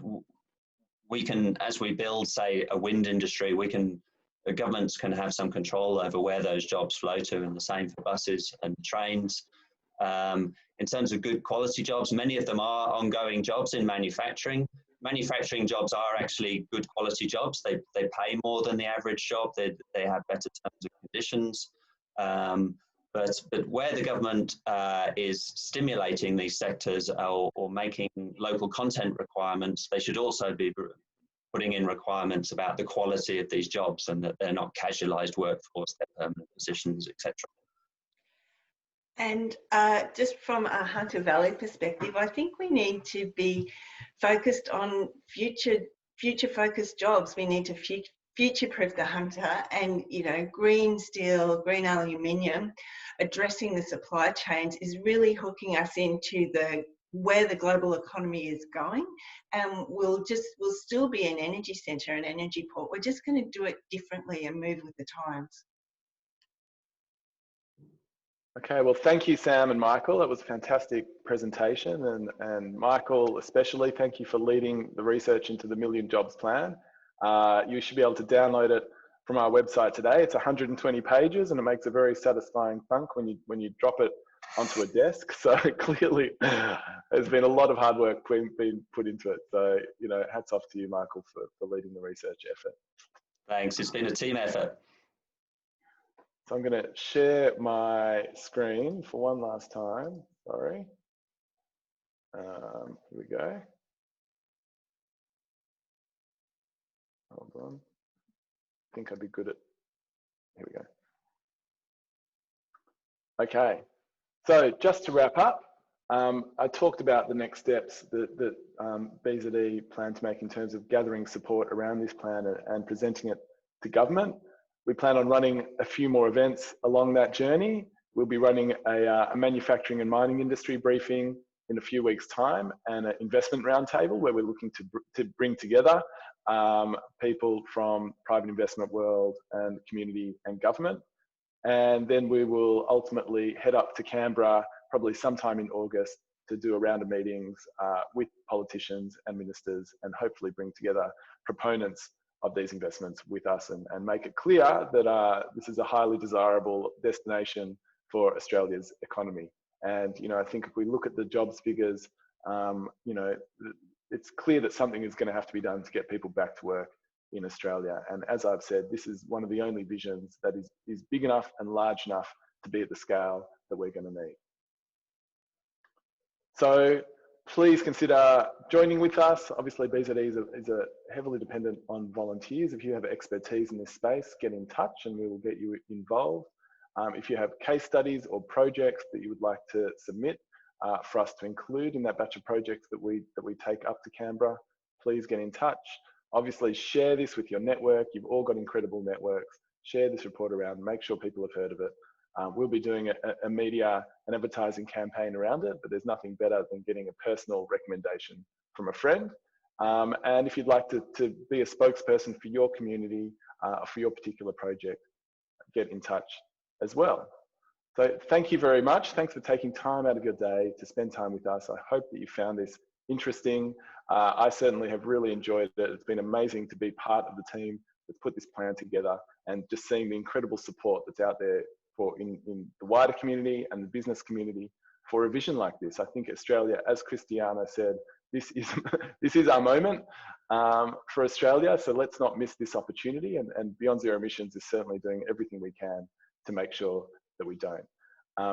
we can, as we build, say, a wind industry, the governments can have some control over where those jobs flow to, and the same for buses and trains. In terms of good quality jobs, many of them are ongoing jobs in manufacturing. Manufacturing jobs are actually good quality jobs. They pay more than the average job. They have better terms and conditions. But where the government is stimulating these sectors or making local content requirements, they should also be putting in requirements about the quality of these jobs, and that they're not casualised workforce, they're permanent positions, etc. And just from a Hunter Valley perspective, I think we need to be focused on future-focused jobs. We need to future-proof the Hunter, and green steel, green aluminium, addressing the supply chains is really hooking us into where the global economy is going. And we'll still be an energy centre, an energy port. We're just going to do it differently and move with the times. Okay, well, thank you, Sam and Michael. That was a fantastic presentation. And Michael, especially, thank you for leading the research into the Million Jobs Plan. You should be able to download it from our website today. It's 120 pages, and it makes a very satisfying thunk when you drop it onto a desk. So clearly there's been a lot of hard work being put into it. So, you know, hats off to you, Michael, for leading the research effort. Thanks, it's been a team effort. So I'm going to share my screen for one last time. Sorry. Here we go. Hold on. I think I'd be good at, here we go. Okay, so just to wrap up, I talked about the next steps that BZE plan to make in terms of gathering support around this plan and presenting it to government. We plan on running a few more events along that journey. We'll be running a manufacturing and mining industry briefing in a few weeks' time, and an investment roundtable where we're looking to bring together people from private investment world and community and government. And then we will ultimately head up to Canberra, probably sometime in August, to do a round of meetings with politicians and ministers, and hopefully bring together proponents of these investments with us and make it clear that this is a highly desirable destination for Australia's economy. And, you know, I think if we look at the jobs figures, you know, it's clear that something is going to have to be done to get people back to work in Australia. And as I've said, this is one of the only visions that is big enough and large enough to be at the scale that we're going to need. So please consider joining with us. Obviously, BZE is a heavily dependent on volunteers. If you have expertise in this space, get in touch and we will get you involved. If you have case studies or projects that you would like to submit for us to include in that batch of projects that we take up to Canberra, please get in touch. Obviously, share this with your network. You've all got incredible networks. Share this report around, make sure people have heard of it. We'll be doing a media and advertising campaign around it, but there's nothing better than getting a personal recommendation from a friend. And if you'd like to be a spokesperson for your community, for your particular project, get in touch as well. So thank you very much. Thanks for taking time out of your day to spend time with us. I hope that you found this interesting. I certainly have really enjoyed it. It's been amazing to be part of the team that's put this plan together, and just seeing the incredible support that's out there for in the wider community and the business community for a vision like this. I think Australia, as Christiana said, this is our moment for Australia. So let's not miss this opportunity. And Beyond Zero Emissions is certainly doing everything we can to make sure that we don't.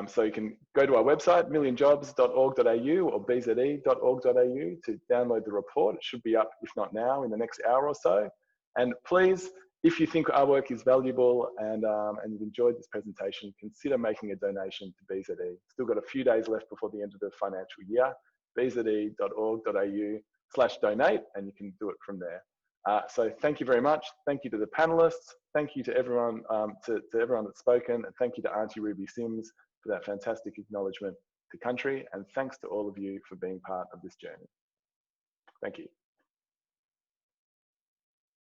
So you can go to our website, millionjobs.org.au or bze.org.au to download the report. It should be up, if not now, in the next hour or so. And please, if you think our work is valuable and you've enjoyed this presentation, consider making a donation to BZE. Still got a few days left before the end of the financial year. bze.org.au/donate, and you can do it from there. So thank you very much. Thank you to the panelists. Thank you to everyone, to everyone that's spoken, and thank you to Aunty Ruby Sims for that fantastic acknowledgement to country. And thanks to all of you for being part of this journey. Thank you.